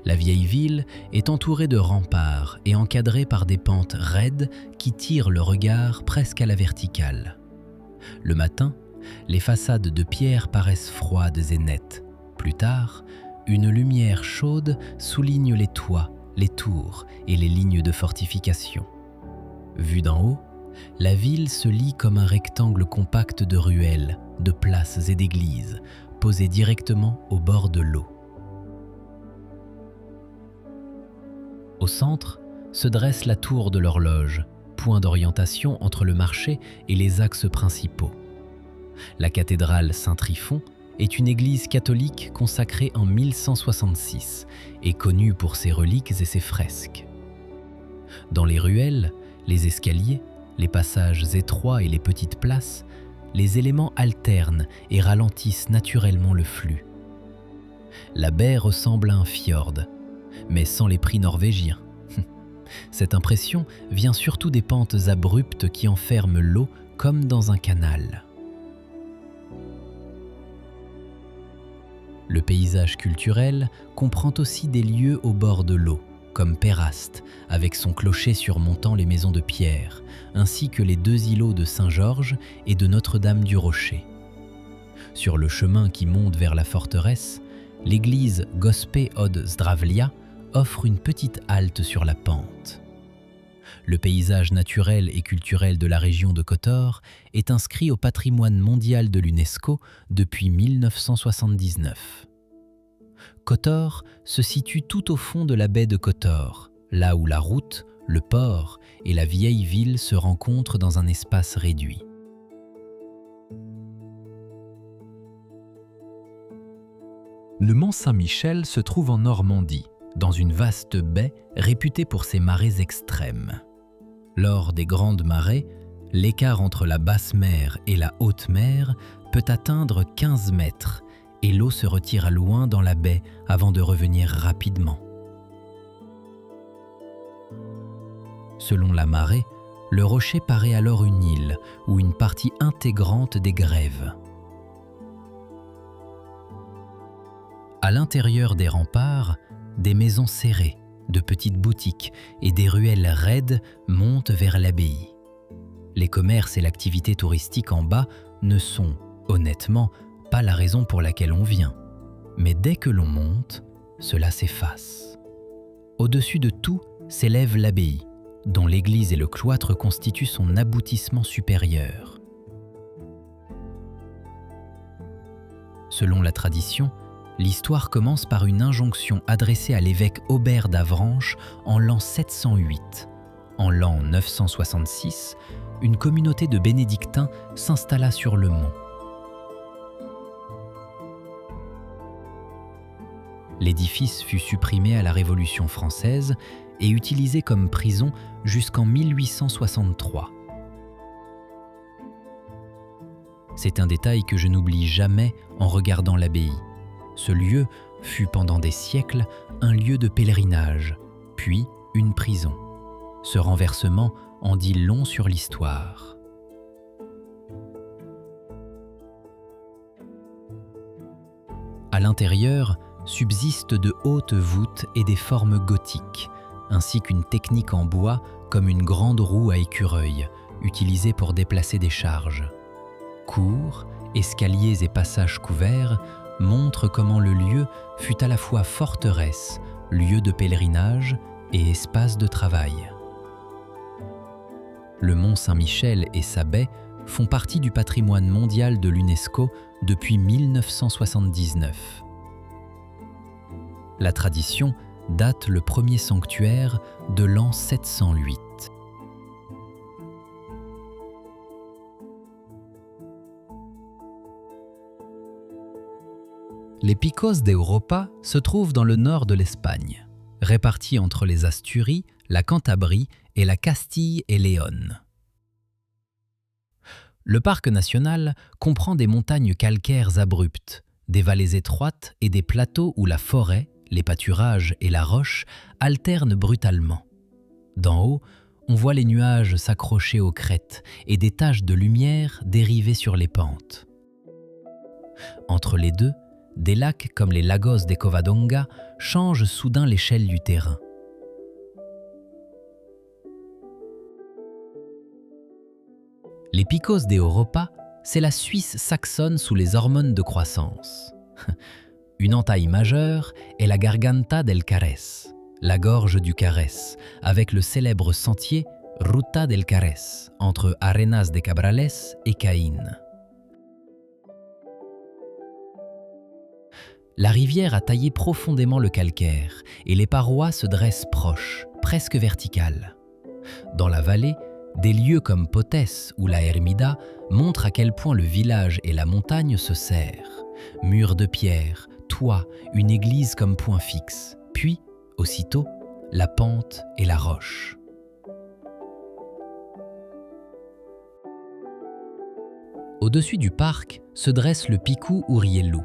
La vieille ville est entourée de remparts et encadrée par des pentes raides qui tirent le regard presque à la verticale. Le matin, les façades de pierre paraissent froides et nettes. Plus tard, une lumière chaude souligne les toits, les tours et les lignes de fortification. Vue d'en haut, la ville se lit comme un rectangle compact de ruelles, de places et d'églises, posées directement au bord de l'eau. Au centre se dresse la tour de l'horloge, point d'orientation entre le marché et les axes principaux. La cathédrale Saint-Tryphon est une église catholique consacrée en 1166 et connue pour ses reliques et ses fresques. Dans les ruelles, les escaliers, les passages étroits et les petites places, les éléments alternent et ralentissent naturellement le flux. La baie ressemble à un fjord, mais sans les prix norvégiens. Cette impression vient surtout des pentes abruptes qui enferment l'eau comme dans un canal. Le paysage culturel comprend aussi des lieux au bord de l'eau, comme Péraste, avec son clocher surmontant les maisons de pierre, ainsi que les 2 îlots de Saint-Georges et de Notre-Dame-du-Rocher. Sur le chemin qui monte vers la forteresse, l'église Gospé od Zdravlia offre une petite halte sur la pente. Le paysage naturel et culturel de la région de Kotor est inscrit au patrimoine mondial de l'UNESCO depuis 1979. Kotor se situe tout au fond de la baie de Kotor, là où la route, le port et la vieille ville se rencontrent dans un espace réduit. Le mont Saint-Michel se trouve en Normandie, dans une vaste baie réputée pour ses marées extrêmes. Lors des grandes marées, l'écart entre la basse mer et la haute mer peut atteindre 15 mètres et l'eau se retire à loin dans la baie avant de revenir rapidement. Selon la marée, le rocher paraît alors une île ou une partie intégrante des grèves. À l'intérieur des remparts, des maisons serrées, de petites boutiques et des ruelles raides montent vers l'abbaye. Les commerces et l'activité touristique en bas ne sont, honnêtement, pas la raison pour laquelle on vient. Mais dès que l'on monte, cela s'efface. Au-dessus de tout, s'élève l'abbaye, dont l'église et le cloître constituent son aboutissement supérieur. Selon la tradition, l'histoire commence par une injonction adressée à l'évêque Aubert d'Avranches en l'an 708. En l'an 966, une communauté de bénédictins s'installa sur le mont. L'édifice fut supprimé à la Révolution française et utilisé comme prison jusqu'en 1863. C'est un détail que je n'oublie jamais en regardant l'abbaye. Ce lieu fut pendant des siècles un lieu de pèlerinage, puis une prison. Ce renversement en dit long sur l'histoire. À l'intérieur subsistent de hautes voûtes et des formes gothiques, ainsi qu'une technique en bois comme une grande roue à écureuil, utilisée pour déplacer des charges. Cours, escaliers et passages couverts montrent comment le lieu fut à la fois forteresse, lieu de pèlerinage et espace de travail. Le mont Saint-Michel et sa baie font partie du patrimoine mondial de l'UNESCO depuis 1979. La tradition date le premier sanctuaire de l'an 708. Les Picos d'Europa se trouvent dans le nord de l'Espagne, répartis entre les Asturies, la Cantabrie et la Castille et Léon. Le parc national comprend des montagnes calcaires abruptes, des vallées étroites et des plateaux où la forêt, les pâturages et la roche alternent brutalement. D'en haut, on voit les nuages s'accrocher aux crêtes et des taches de lumière dériver sur les pentes. Entre les deux, des lacs comme les Lagos de Covadonga changent soudain l'échelle du terrain. Les Picos d'Europa, c'est la Suisse saxonne sous les hormones de croissance. Une entaille majeure est la Garganta del Carès, la gorge du Carès, avec le célèbre sentier Ruta del Carès, entre Arenas de Cabrales et Caïn. La rivière a taillé profondément le calcaire et les parois se dressent proches, presque verticales. Dans la vallée, des lieux comme Potes ou la Ermida montrent à quel point le village et la montagne se serrent. Murs de pierre, toit, une église comme point fixe, puis, aussitôt, la pente et la roche. Au-dessus du parc se dresse le Picu Urielu,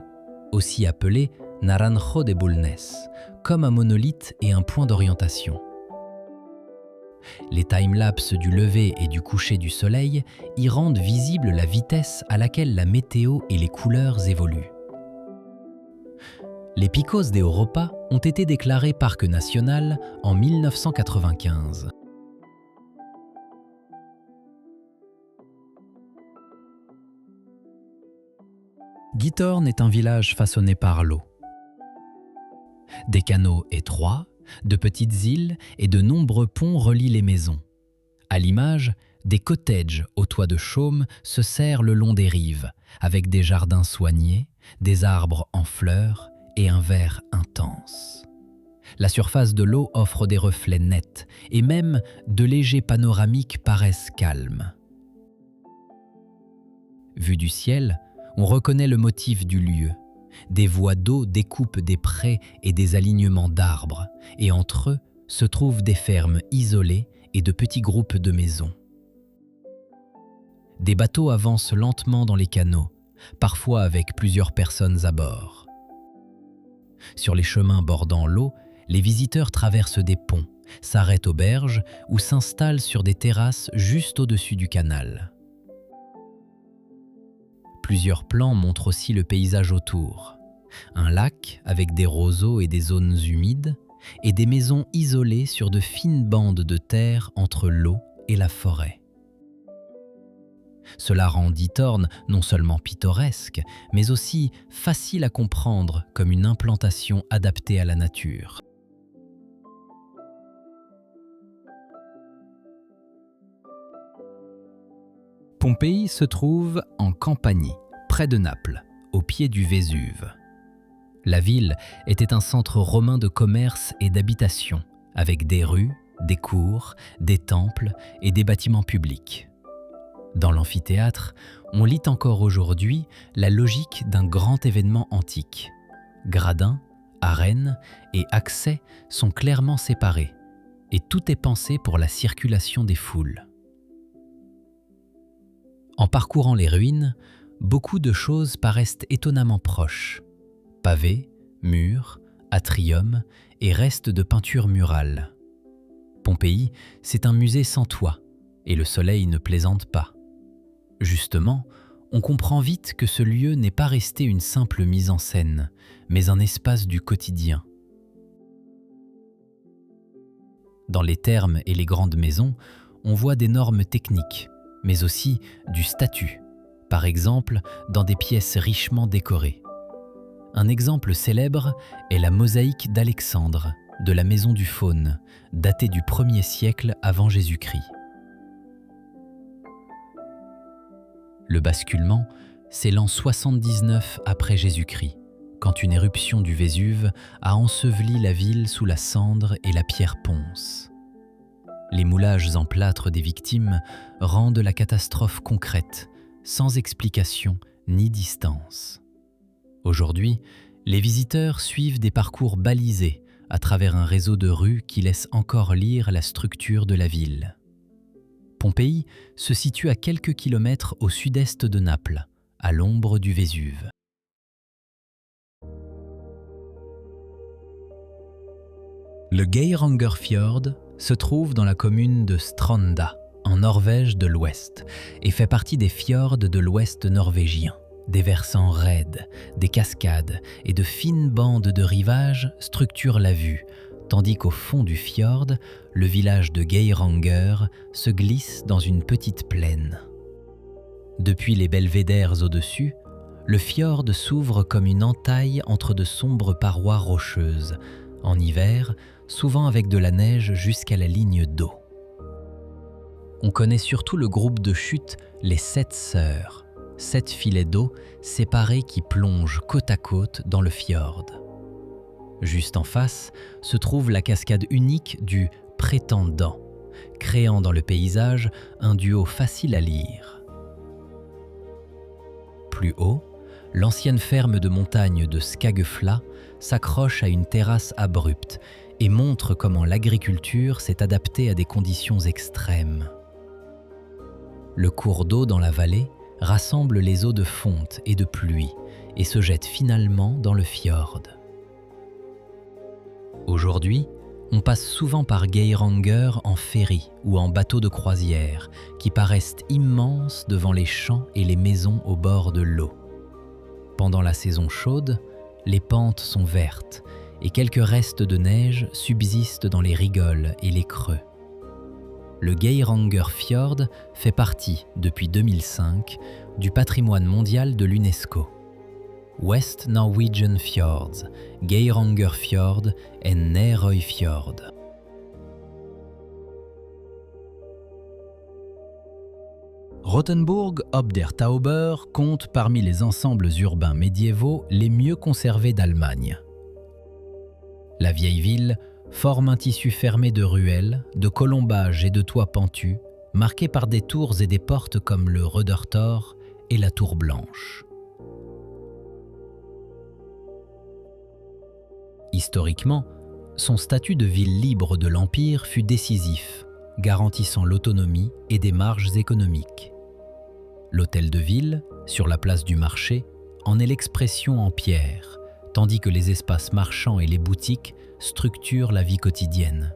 aussi appelé Naranjo de Bulnes, comme un monolithe et un point d'orientation. Les timelapses du lever et du coucher du soleil y rendent visible la vitesse à laquelle la météo et les couleurs évoluent. Les Picos d'Europa ont été déclarés parc national en 1995. Guithorn est un village façonné par l'eau. Des canaux étroits, de petites îles et de nombreux ponts relient les maisons. À l'image, des cottages aux toits de chaume se serrent le long des rives, avec des jardins soignés, des arbres en fleurs et un vert intense. La surface de l'eau offre des reflets nets et même de légers panoramiques paraissent calmes. Vu du ciel, on reconnaît le motif du lieu. Des voies d'eau découpent des prés et des alignements d'arbres, et entre eux se trouvent des fermes isolées et de petits groupes de maisons. Des bateaux avancent lentement dans les canaux, parfois avec plusieurs personnes à bord. Sur les chemins bordant l'eau, les visiteurs traversent des ponts, s'arrêtent aux berges ou s'installent sur des terrasses juste au-dessus du canal. Plusieurs plans montrent aussi le paysage autour. Un lac avec des roseaux et des zones humides, et des maisons isolées sur de fines bandes de terre entre l'eau et la forêt. Cela rend Guithorn non seulement pittoresque, mais aussi facile à comprendre comme une implantation adaptée à la nature. Pompéi se trouve en Campanie, près de Naples, au pied du Vésuve. La ville était un centre romain de commerce et d'habitation, avec des rues, des cours, des temples et des bâtiments publics. Dans l'amphithéâtre, on lit encore aujourd'hui la logique d'un grand événement antique. Gradins, arènes et accès sont clairement séparés, et tout est pensé pour la circulation des foules. En parcourant les ruines, beaucoup de choses paraissent étonnamment proches. Pavés, murs, atriums et restes de peintures murales. Pompéi, c'est un musée sans toit, et le soleil ne plaisante pas. Justement, on comprend vite que ce lieu n'est pas resté une simple mise en scène, mais un espace du quotidien. Dans les thermes et les grandes maisons, on voit des normes techniques, mais aussi du statut, par exemple dans des pièces richement décorées. Un exemple célèbre est la mosaïque d'Alexandre, de la maison du Faune, datée du 1er siècle avant Jésus-Christ. Le basculement, c'est l'an 79 après Jésus-Christ, quand une éruption du Vésuve a enseveli la ville sous la cendre et la pierre ponce. Les moulages en plâtre des victimes rendent la catastrophe concrète, sans explication ni distance. Aujourd'hui, les visiteurs suivent des parcours balisés à travers un réseau de rues qui laisse encore lire la structure de la ville. Pompéi se situe à quelques kilomètres au sud-est de Naples, à l'ombre du Vésuve. Le Geirangerfjord se trouve dans la commune de Stranda, en Norvège de l'Ouest, et fait partie des fjords de l'Ouest norvégien. Des versants raides, des cascades et de fines bandes de rivage structurent la vue, tandis qu'au fond du fjord, le village de Geiranger se glisse dans une petite plaine. Depuis les belvédères au-dessus, le fjord s'ouvre comme une entaille entre de sombres parois rocheuses, en hiver, souvent avec de la neige jusqu'à la ligne d'eau. On connaît surtout le groupe de chute les 7 Sœurs, 7 filets d'eau séparés qui plongent côte à côte dans le fjord. Juste en face se trouve la cascade unique du Prétendant, créant dans le paysage un duo facile à lire. Plus haut, l'ancienne ferme de montagne de Skagefla s'accroche à une terrasse abrupte et montre comment l'agriculture s'est adaptée à des conditions extrêmes. Le cours d'eau dans la vallée rassemble les eaux de fonte et de pluie et se jette finalement dans le fjord. Aujourd'hui, on passe souvent par Geiranger en ferry ou en bateau de croisière, qui paraissent immenses devant les champs et les maisons au bord de l'eau. Pendant la saison chaude, les pentes sont vertes et quelques restes de neige subsistent dans les rigoles et les creux. Le Geirangerfjord fait partie, depuis 2005, du patrimoine mondial de l'UNESCO. West Norwegian Fjords, Geirangerfjord et Nærøyfjord. Rothenburg ob der Tauber compte parmi les ensembles urbains médiévaux les mieux conservés d'Allemagne. La vieille ville forme un tissu fermé de ruelles, de colombages et de toits pentus, marqué par des tours et des portes comme le Rödertor et la Tour Blanche. Historiquement, son statut de ville libre de l'Empire fut décisif, garantissant l'autonomie et des marges économiques. L'hôtel de ville, sur la place du marché, en est l'expression en pierre, tandis que les espaces marchands et les boutiques structurent la vie quotidienne.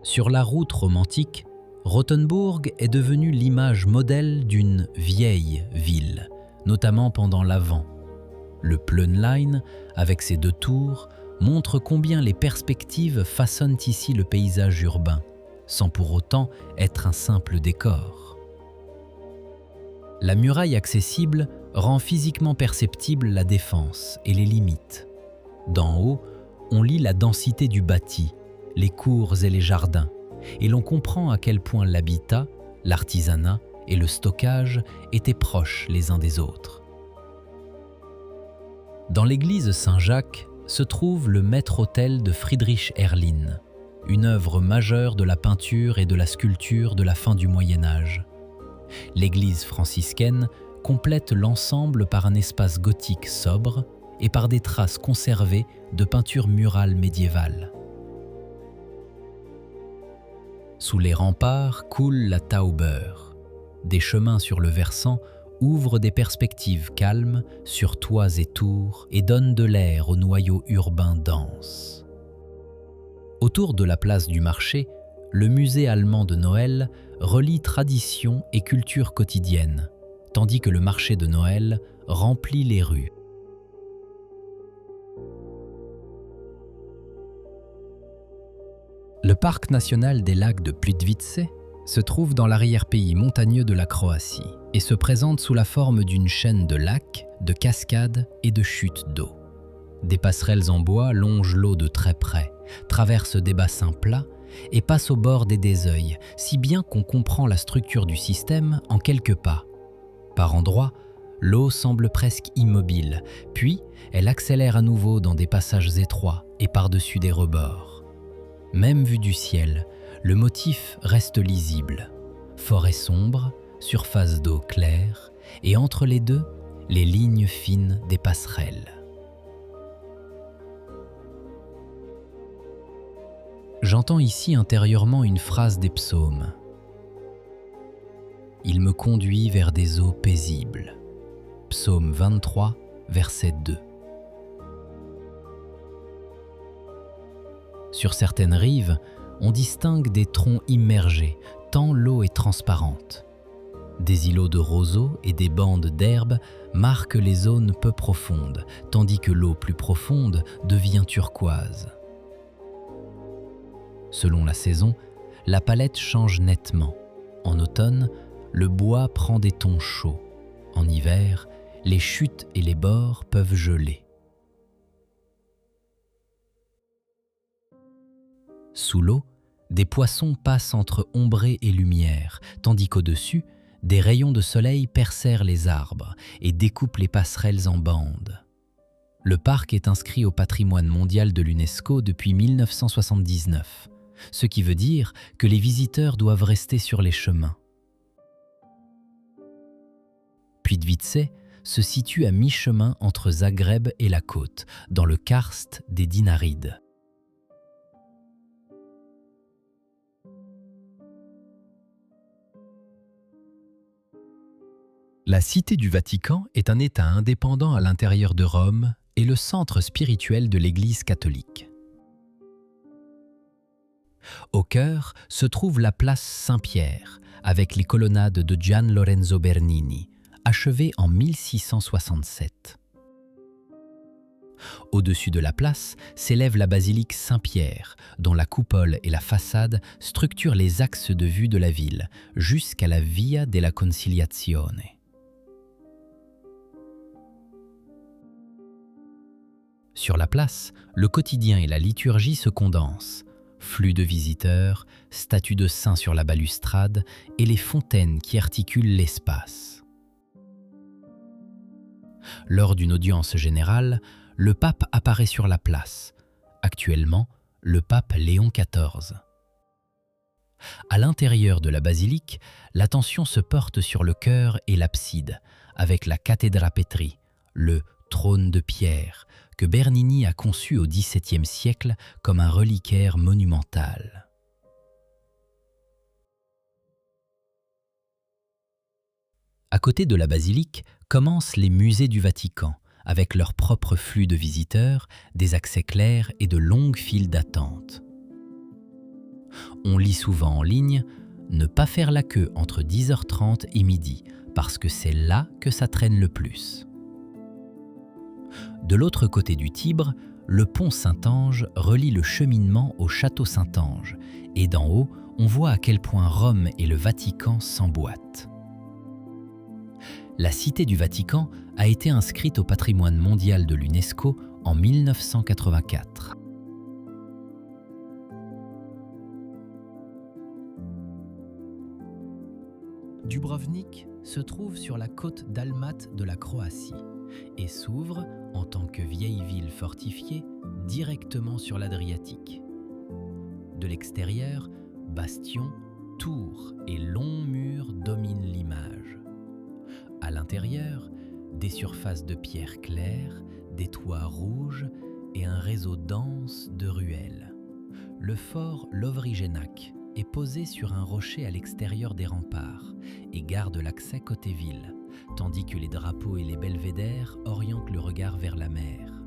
Sur la route romantique, Rothenburg est devenue l'image modèle d'une vieille ville, notamment pendant l'Avent. Le Plönlein, avec ses 2 tours, montre combien les perspectives façonnent ici le paysage urbain, sans pour autant être un simple décor. La muraille accessible rend physiquement perceptible la défense et les limites. D'en haut, on lit la densité du bâti, les cours et les jardins, et l'on comprend à quel point l'habitat, L'artisanat et le stockage étaient proches les uns des autres. Dans l'église Saint-Jacques se trouve le maître-autel de Friedrich Herrlin, une œuvre majeure de la peinture et de la sculpture de la fin du Moyen Âge. L'église franciscaine complète l'ensemble par un espace gothique sobre et par des traces conservées de peintures murales médiévales. Sous les remparts coule la Tauber. Des chemins sur le versant ouvrent des perspectives calmes sur toits et tours et donnent de l'air au noyau urbain dense. Autour de la place du marché, le musée allemand de Noël relie tradition et culture quotidienne, tandis que le marché de Noël remplit les rues. Le parc national des lacs de Plitvice se trouve dans l'arrière-pays montagneux de la Croatie et se présente sous la forme d'une chaîne de lacs, de cascades et de chutes d'eau. Des passerelles en bois longent l'eau de très près, traversent des bassins plats et passent au bord des déseuils, si bien qu'on comprend la structure du système en quelques pas. Par endroits, l'eau semble presque immobile, puis elle accélère à nouveau dans des passages étroits et par-dessus des rebords. Même vu du ciel, le motif reste lisible. Forêt sombre, surface d'eau claire, et entre les deux, les lignes fines des passerelles. J'entends ici intérieurement une phrase des psaumes. « Il me conduit vers des eaux paisibles » Psaume 23, verset 2. Sur certaines rives, on distingue des troncs immergés, tant l'eau est transparente. Des îlots de roseaux et des bandes d'herbe marquent les zones peu profondes, tandis que l'eau plus profonde devient turquoise. Selon la saison, la palette change nettement. En automne, le bois prend des tons chauds. En hiver, les chutes et les bords peuvent geler. Sous l'eau, des poissons passent entre ombrée et lumière, tandis qu'au-dessus, des rayons de soleil percèrent les arbres et découpent les passerelles en bandes. Le parc est inscrit au patrimoine mondial de l'UNESCO depuis 1979, ce qui veut dire que les visiteurs doivent rester sur les chemins. Plitvice se situe à mi-chemin entre Zagreb et la côte, dans le karst des Dinarides. La Cité du Vatican est un État indépendant à l'intérieur de Rome et le centre spirituel de l'Église catholique. Au cœur se trouve la place Saint-Pierre, avec les colonnades de Gian Lorenzo Bernini, achevées en 1667. Au-dessus de la place s'élève la basilique Saint-Pierre, dont la coupole et la façade structurent les axes de vue de la ville, jusqu'à la Via della Conciliazione. Sur la place, le quotidien et la liturgie se condensent. Flux de visiteurs, statues de saints sur la balustrade et les fontaines qui articulent l'espace. Lors d'une audience générale, le pape apparaît sur la place. Actuellement, le pape Léon XIV. À l'intérieur de la basilique, l'attention se porte sur le chœur et l'abside, avec la Cathedra Petri, le trône de pierre, que Bernini a conçu au XVIIe siècle comme un reliquaire monumental. À côté de la basilique commencent les musées du Vatican, avec leur propre flux de visiteurs, des accès clairs et de longues files d'attente. On lit souvent en ligne « Ne pas faire la queue entre 10h30 et midi, parce que c'est là que ça traîne le plus ». De l'autre côté du Tibre, le pont Saint-Ange relie le cheminement au château Saint-Ange, et d'en haut, on voit à quel point Rome et le Vatican s'emboîtent. La Cité du Vatican a été inscrite au patrimoine mondial de l'UNESCO en 1984. Dubrovnik se trouve sur la côte dalmate de la Croatie et s'ouvre, en tant que vieille ville fortifiée, directement sur l'Adriatique. De l'extérieur, bastions, tours et longs murs dominent l'image. À l'intérieur, des surfaces de pierre claires, des toits rouges et un réseau dense de ruelles. Le fort Lovrijenac est posé sur un rocher à l'extérieur des remparts et garde l'accès côté ville, tandis que les drapeaux et les belvédères orientent le regard vers la mer.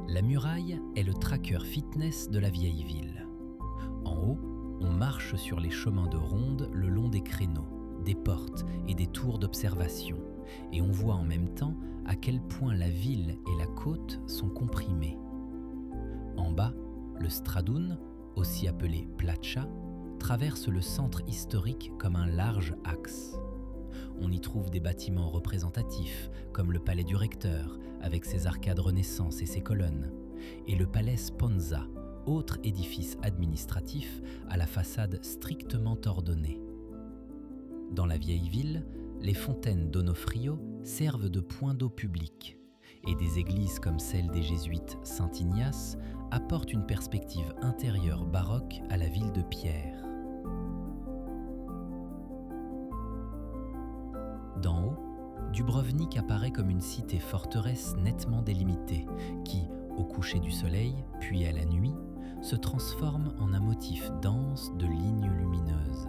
La muraille est le tracker fitness de la vieille ville. En haut, on marche sur les chemins de ronde le long des créneaux, des portes et des tours d'observation, et on voit en même temps à quel point la ville et la côte sont comprimées. En bas, le Stradun, aussi appelé Plaća, traverse le centre historique comme un large axe. On y trouve des bâtiments représentatifs, comme le palais du recteur, avec ses arcades Renaissance et ses colonnes, et le palais Sponza, autre édifice administratif à la façade strictement ordonnée. Dans la vieille ville, les fontaines d'Onofrio servent de points d'eau publics, et des églises comme celle des jésuites Saint-Ignace apportent une perspective intérieure baroque à la ville de pierre. D'en haut, Dubrovnik apparaît comme une cité-forteresse nettement délimitée qui, au coucher du soleil, puis à la nuit, se transforme en un motif dense de lignes lumineuses.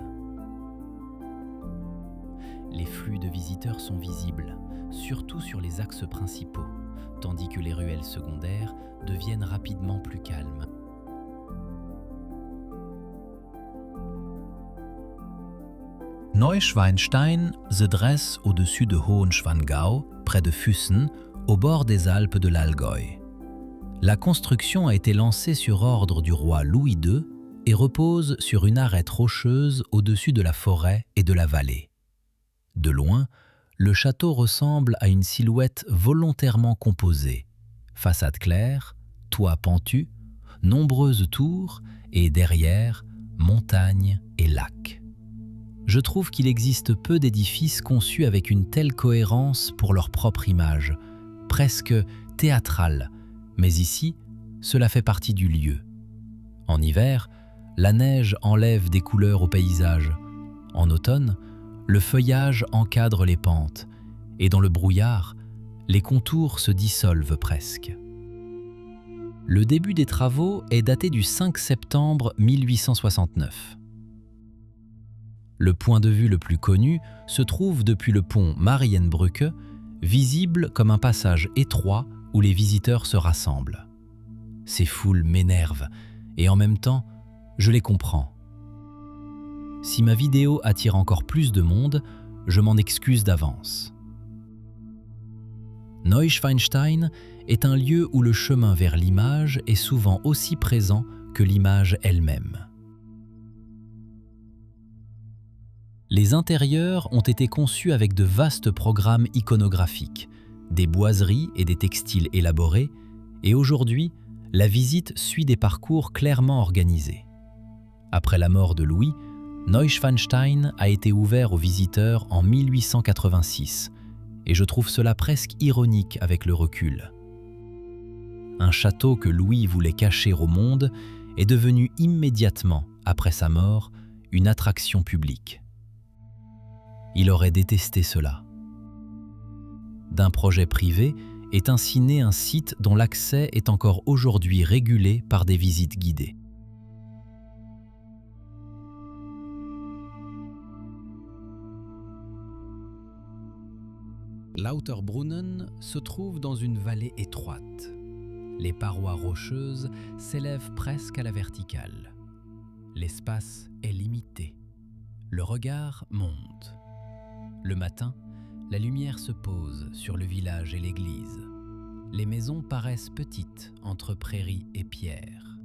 Les flux de visiteurs sont visibles, surtout sur les axes principaux, tandis que les ruelles secondaires deviennent rapidement plus calmes. Neuschwanstein se dresse au-dessus de Hohenschwangau, près de Füssen, au bord des Alpes de l'Allgäu. La construction a été lancée sur ordre du roi Louis II et repose sur une arête rocheuse au-dessus de la forêt et de la vallée. De loin, le château ressemble à une silhouette volontairement composée. Façade claire, toit pentu, nombreuses tours et derrière, montagnes et lacs. Je trouve qu'il existe peu d'édifices conçus avec une telle cohérence pour leur propre image, presque théâtrale, mais ici, cela fait partie du lieu. En hiver, la neige enlève des couleurs au paysage. En automne, le feuillage encadre les pentes, et dans le brouillard, les contours se dissolvent presque. Le début des travaux est daté du 5 septembre 1869. Le point de vue le plus connu se trouve depuis le pont Marienbrücke, visible comme un passage étroit où les visiteurs se rassemblent. Ces foules m'énervent et en même temps, je les comprends. Si ma vidéo attire encore plus de monde, je m'en excuse d'avance. Neuschwanstein est un lieu où le chemin vers l'image est souvent aussi présent que l'image elle-même. Les intérieurs ont été conçus avec de vastes programmes iconographiques, des boiseries et des textiles élaborés, et aujourd'hui, la visite suit des parcours clairement organisés. Après la mort de Louis, Neuschwanstein a été ouvert aux visiteurs en 1886, et je trouve cela presque ironique avec le recul. Un château que Louis voulait cacher au monde est devenu immédiatement, après sa mort, une attraction publique. Il aurait détesté cela. D'un projet privé est ainsi né un site dont l'accès est encore aujourd'hui régulé par des visites guidées. Lauterbrunnen se trouve dans une vallée étroite. Les parois rocheuses s'élèvent presque à la verticale. L'espace est limité. Le regard monte. Le matin, la lumière se pose sur le village et l'église. Les maisons paraissent petites entre prairies et pierres.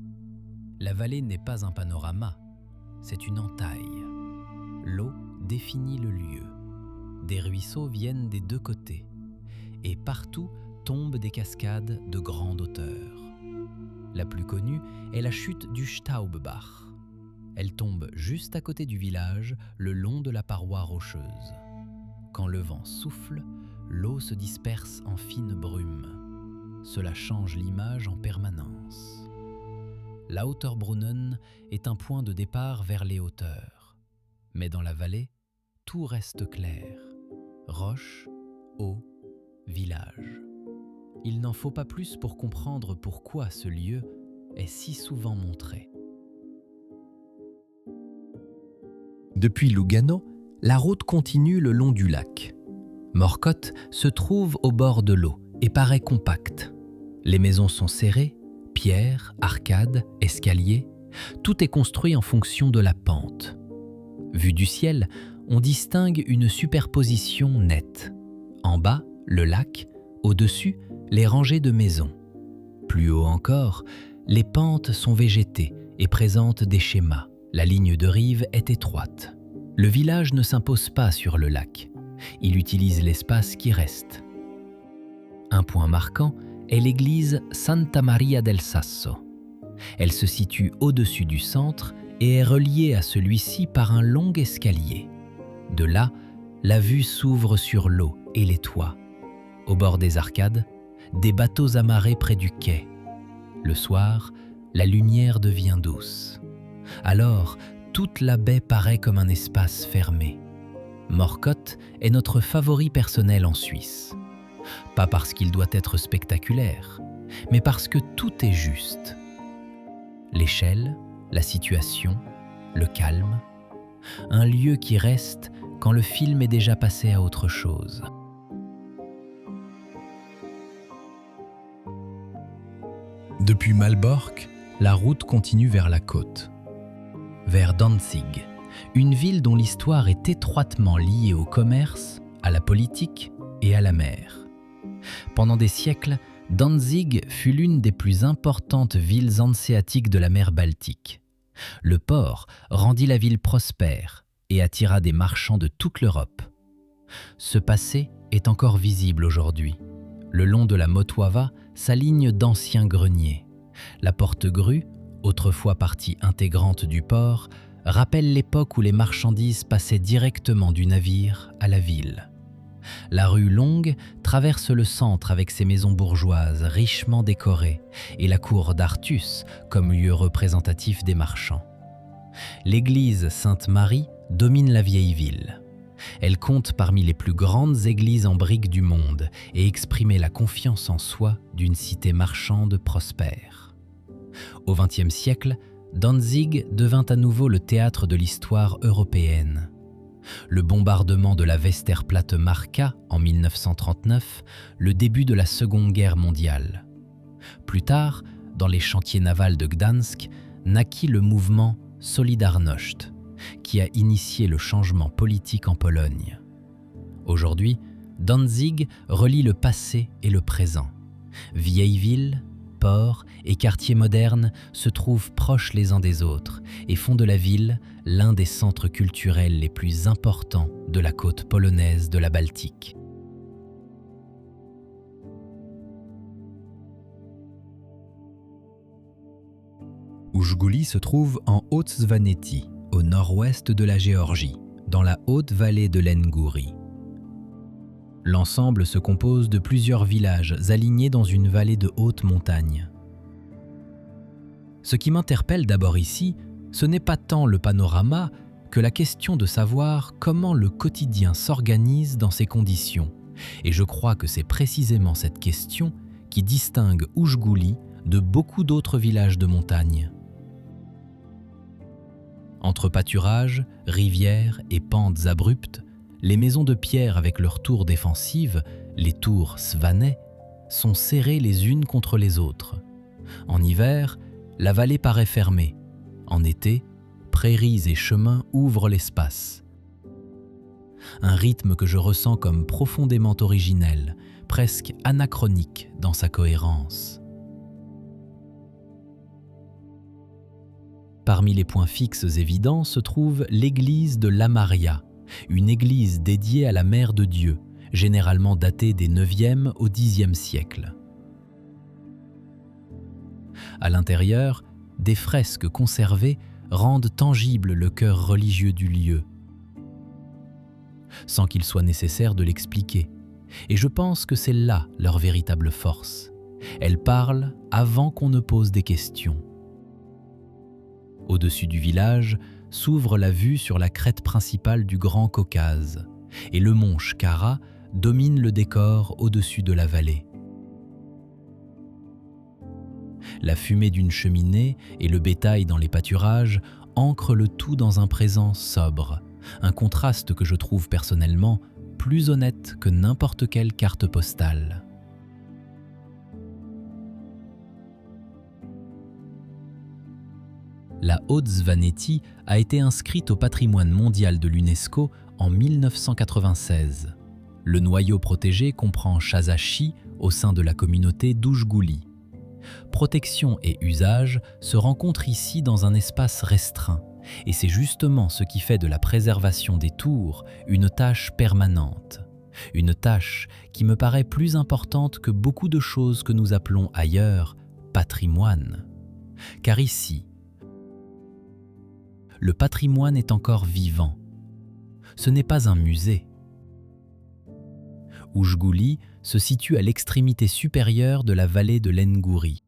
La vallée n'est pas un panorama, c'est une entaille. L'eau définit le lieu. Des ruisseaux viennent des deux côtés. Et partout tombent des cascades de grande hauteur. La plus connue est la chute du Staubbach. Elle tombe juste à côté du village, le long de la paroi rocheuse. Quand le vent souffle, l'eau se disperse en fine brume. Cela change l'image en permanence. Lauterbrunnen est un point de départ vers les hauteurs. Mais dans la vallée, tout reste clair. Roche, eau, village. Il n'en faut pas plus pour comprendre pourquoi ce lieu est si souvent montré. Depuis Lugano, la route continue le long du lac. Morcote se trouve au bord de l'eau et paraît compacte. Les maisons sont serrées, pierres, arcades, escaliers, tout est construit en fonction de la pente. Vu du ciel, on distingue une superposition nette. En bas, le lac, au-dessus, les rangées de maisons. Plus haut encore, les pentes sont végétées et présentent des schémas. La ligne de rive est étroite. Le village ne s'impose pas sur le lac. Il utilise l'espace qui reste. Un point marquant est l'église Santa Maria del Sasso. Elle se situe au-dessus du centre et est reliée à celui-ci par un long escalier. De là, la vue s'ouvre sur l'eau et les toits. Au bord des arcades, des bateaux amarrés près du quai. Le soir, la lumière devient douce. Alors, toute la baie paraît comme un espace fermé. Morcote est notre favori personnel en Suisse. Pas parce qu'il doit être spectaculaire, mais parce que tout est juste. L'échelle, la situation, le calme. Un lieu qui reste quand le film est déjà passé à autre chose. Depuis Malbork, la route continue vers la côte. Vers Danzig, une ville dont l'histoire est étroitement liée au commerce, à la politique et à la mer. Pendant des siècles, Danzig fut l'une des plus importantes villes hanséatiques de la mer Baltique. Le port rendit la ville prospère et attira des marchands de toute l'Europe. Ce passé est encore visible aujourd'hui. Le long de la Motłava s'alignent d'anciens greniers. La porte-grue, autrefois partie intégrante du port, rappelle l'époque où les marchandises passaient directement du navire à la ville. La rue longue traverse le centre avec ses maisons bourgeoises richement décorées et la cour d'Artus comme lieu représentatif des marchands. L'église Sainte-Marie domine la vieille ville. Elle compte parmi les plus grandes églises en briques du monde et exprimait la confiance en soi d'une cité marchande prospère. Au XXe siècle, Danzig devint à nouveau le théâtre de l'histoire européenne. Le bombardement de la Westerplatte marqua, en 1939, le début de la Seconde Guerre mondiale. Plus tard, dans les chantiers navals de Gdansk, naquit le mouvement Solidarność, qui a initié le changement politique en Pologne. Aujourd'hui, Danzig relie le passé et le présent. Vieille ville, port et quartiers modernes se trouvent proches les uns des autres et font de la ville l'un des centres culturels les plus importants de la côte polonaise de la Baltique. Oujgouli se trouve en Haute-Svaneti, au nord-ouest de la Géorgie, dans la haute vallée de l'Engouri. L'ensemble se compose de plusieurs villages alignés dans une vallée de haute montagne. Ce qui m'interpelle d'abord ici, ce n'est pas tant le panorama que la question de savoir comment le quotidien s'organise dans ces conditions. Et je crois que c'est précisément cette question qui distingue Oujgouli de beaucoup d'autres villages de montagne. Entre pâturages, rivières et pentes abruptes, les maisons de pierre avec leurs tours défensives, les tours svanais, sont serrées les unes contre les autres. En hiver, la vallée paraît fermée. En été, prairies et chemins ouvrent l'espace. Un rythme que je ressens comme profondément originel, presque anachronique dans sa cohérence. Parmi les points fixes évidents se trouve l'église de Lamaria, une église dédiée à la Mère de Dieu, généralement datée des 9e au 10e siècle. À l'intérieur, des fresques conservées rendent tangible le cœur religieux du lieu, sans qu'il soit nécessaire de l'expliquer. Et je pense que c'est là leur véritable force. Elles parlent avant qu'on ne pose des questions. Au-dessus du village s'ouvre la vue sur la crête principale du Grand Caucase, et le mont Shkara domine le décor au-dessus de la vallée. La fumée d'une cheminée et le bétail dans les pâturages ancrent le tout dans un présent sobre, un contraste que je trouve personnellement plus honnête que n'importe quelle carte postale. La Haute-Svaneti a été inscrite au patrimoine mondial de l'UNESCO en 1996. Le noyau protégé comprend Shazachi au sein de la communauté d'Oujgouli. Protection et usage se rencontrent ici dans un espace restreint, et c'est justement ce qui fait de la préservation des tours une tâche permanente. Une tâche qui me paraît plus importante que beaucoup de choses que nous appelons ailleurs patrimoine. Car ici, le patrimoine est encore vivant. Ce n'est pas un musée. Oujgouli se situe à l'extrémité supérieure de la vallée de l'Engouri.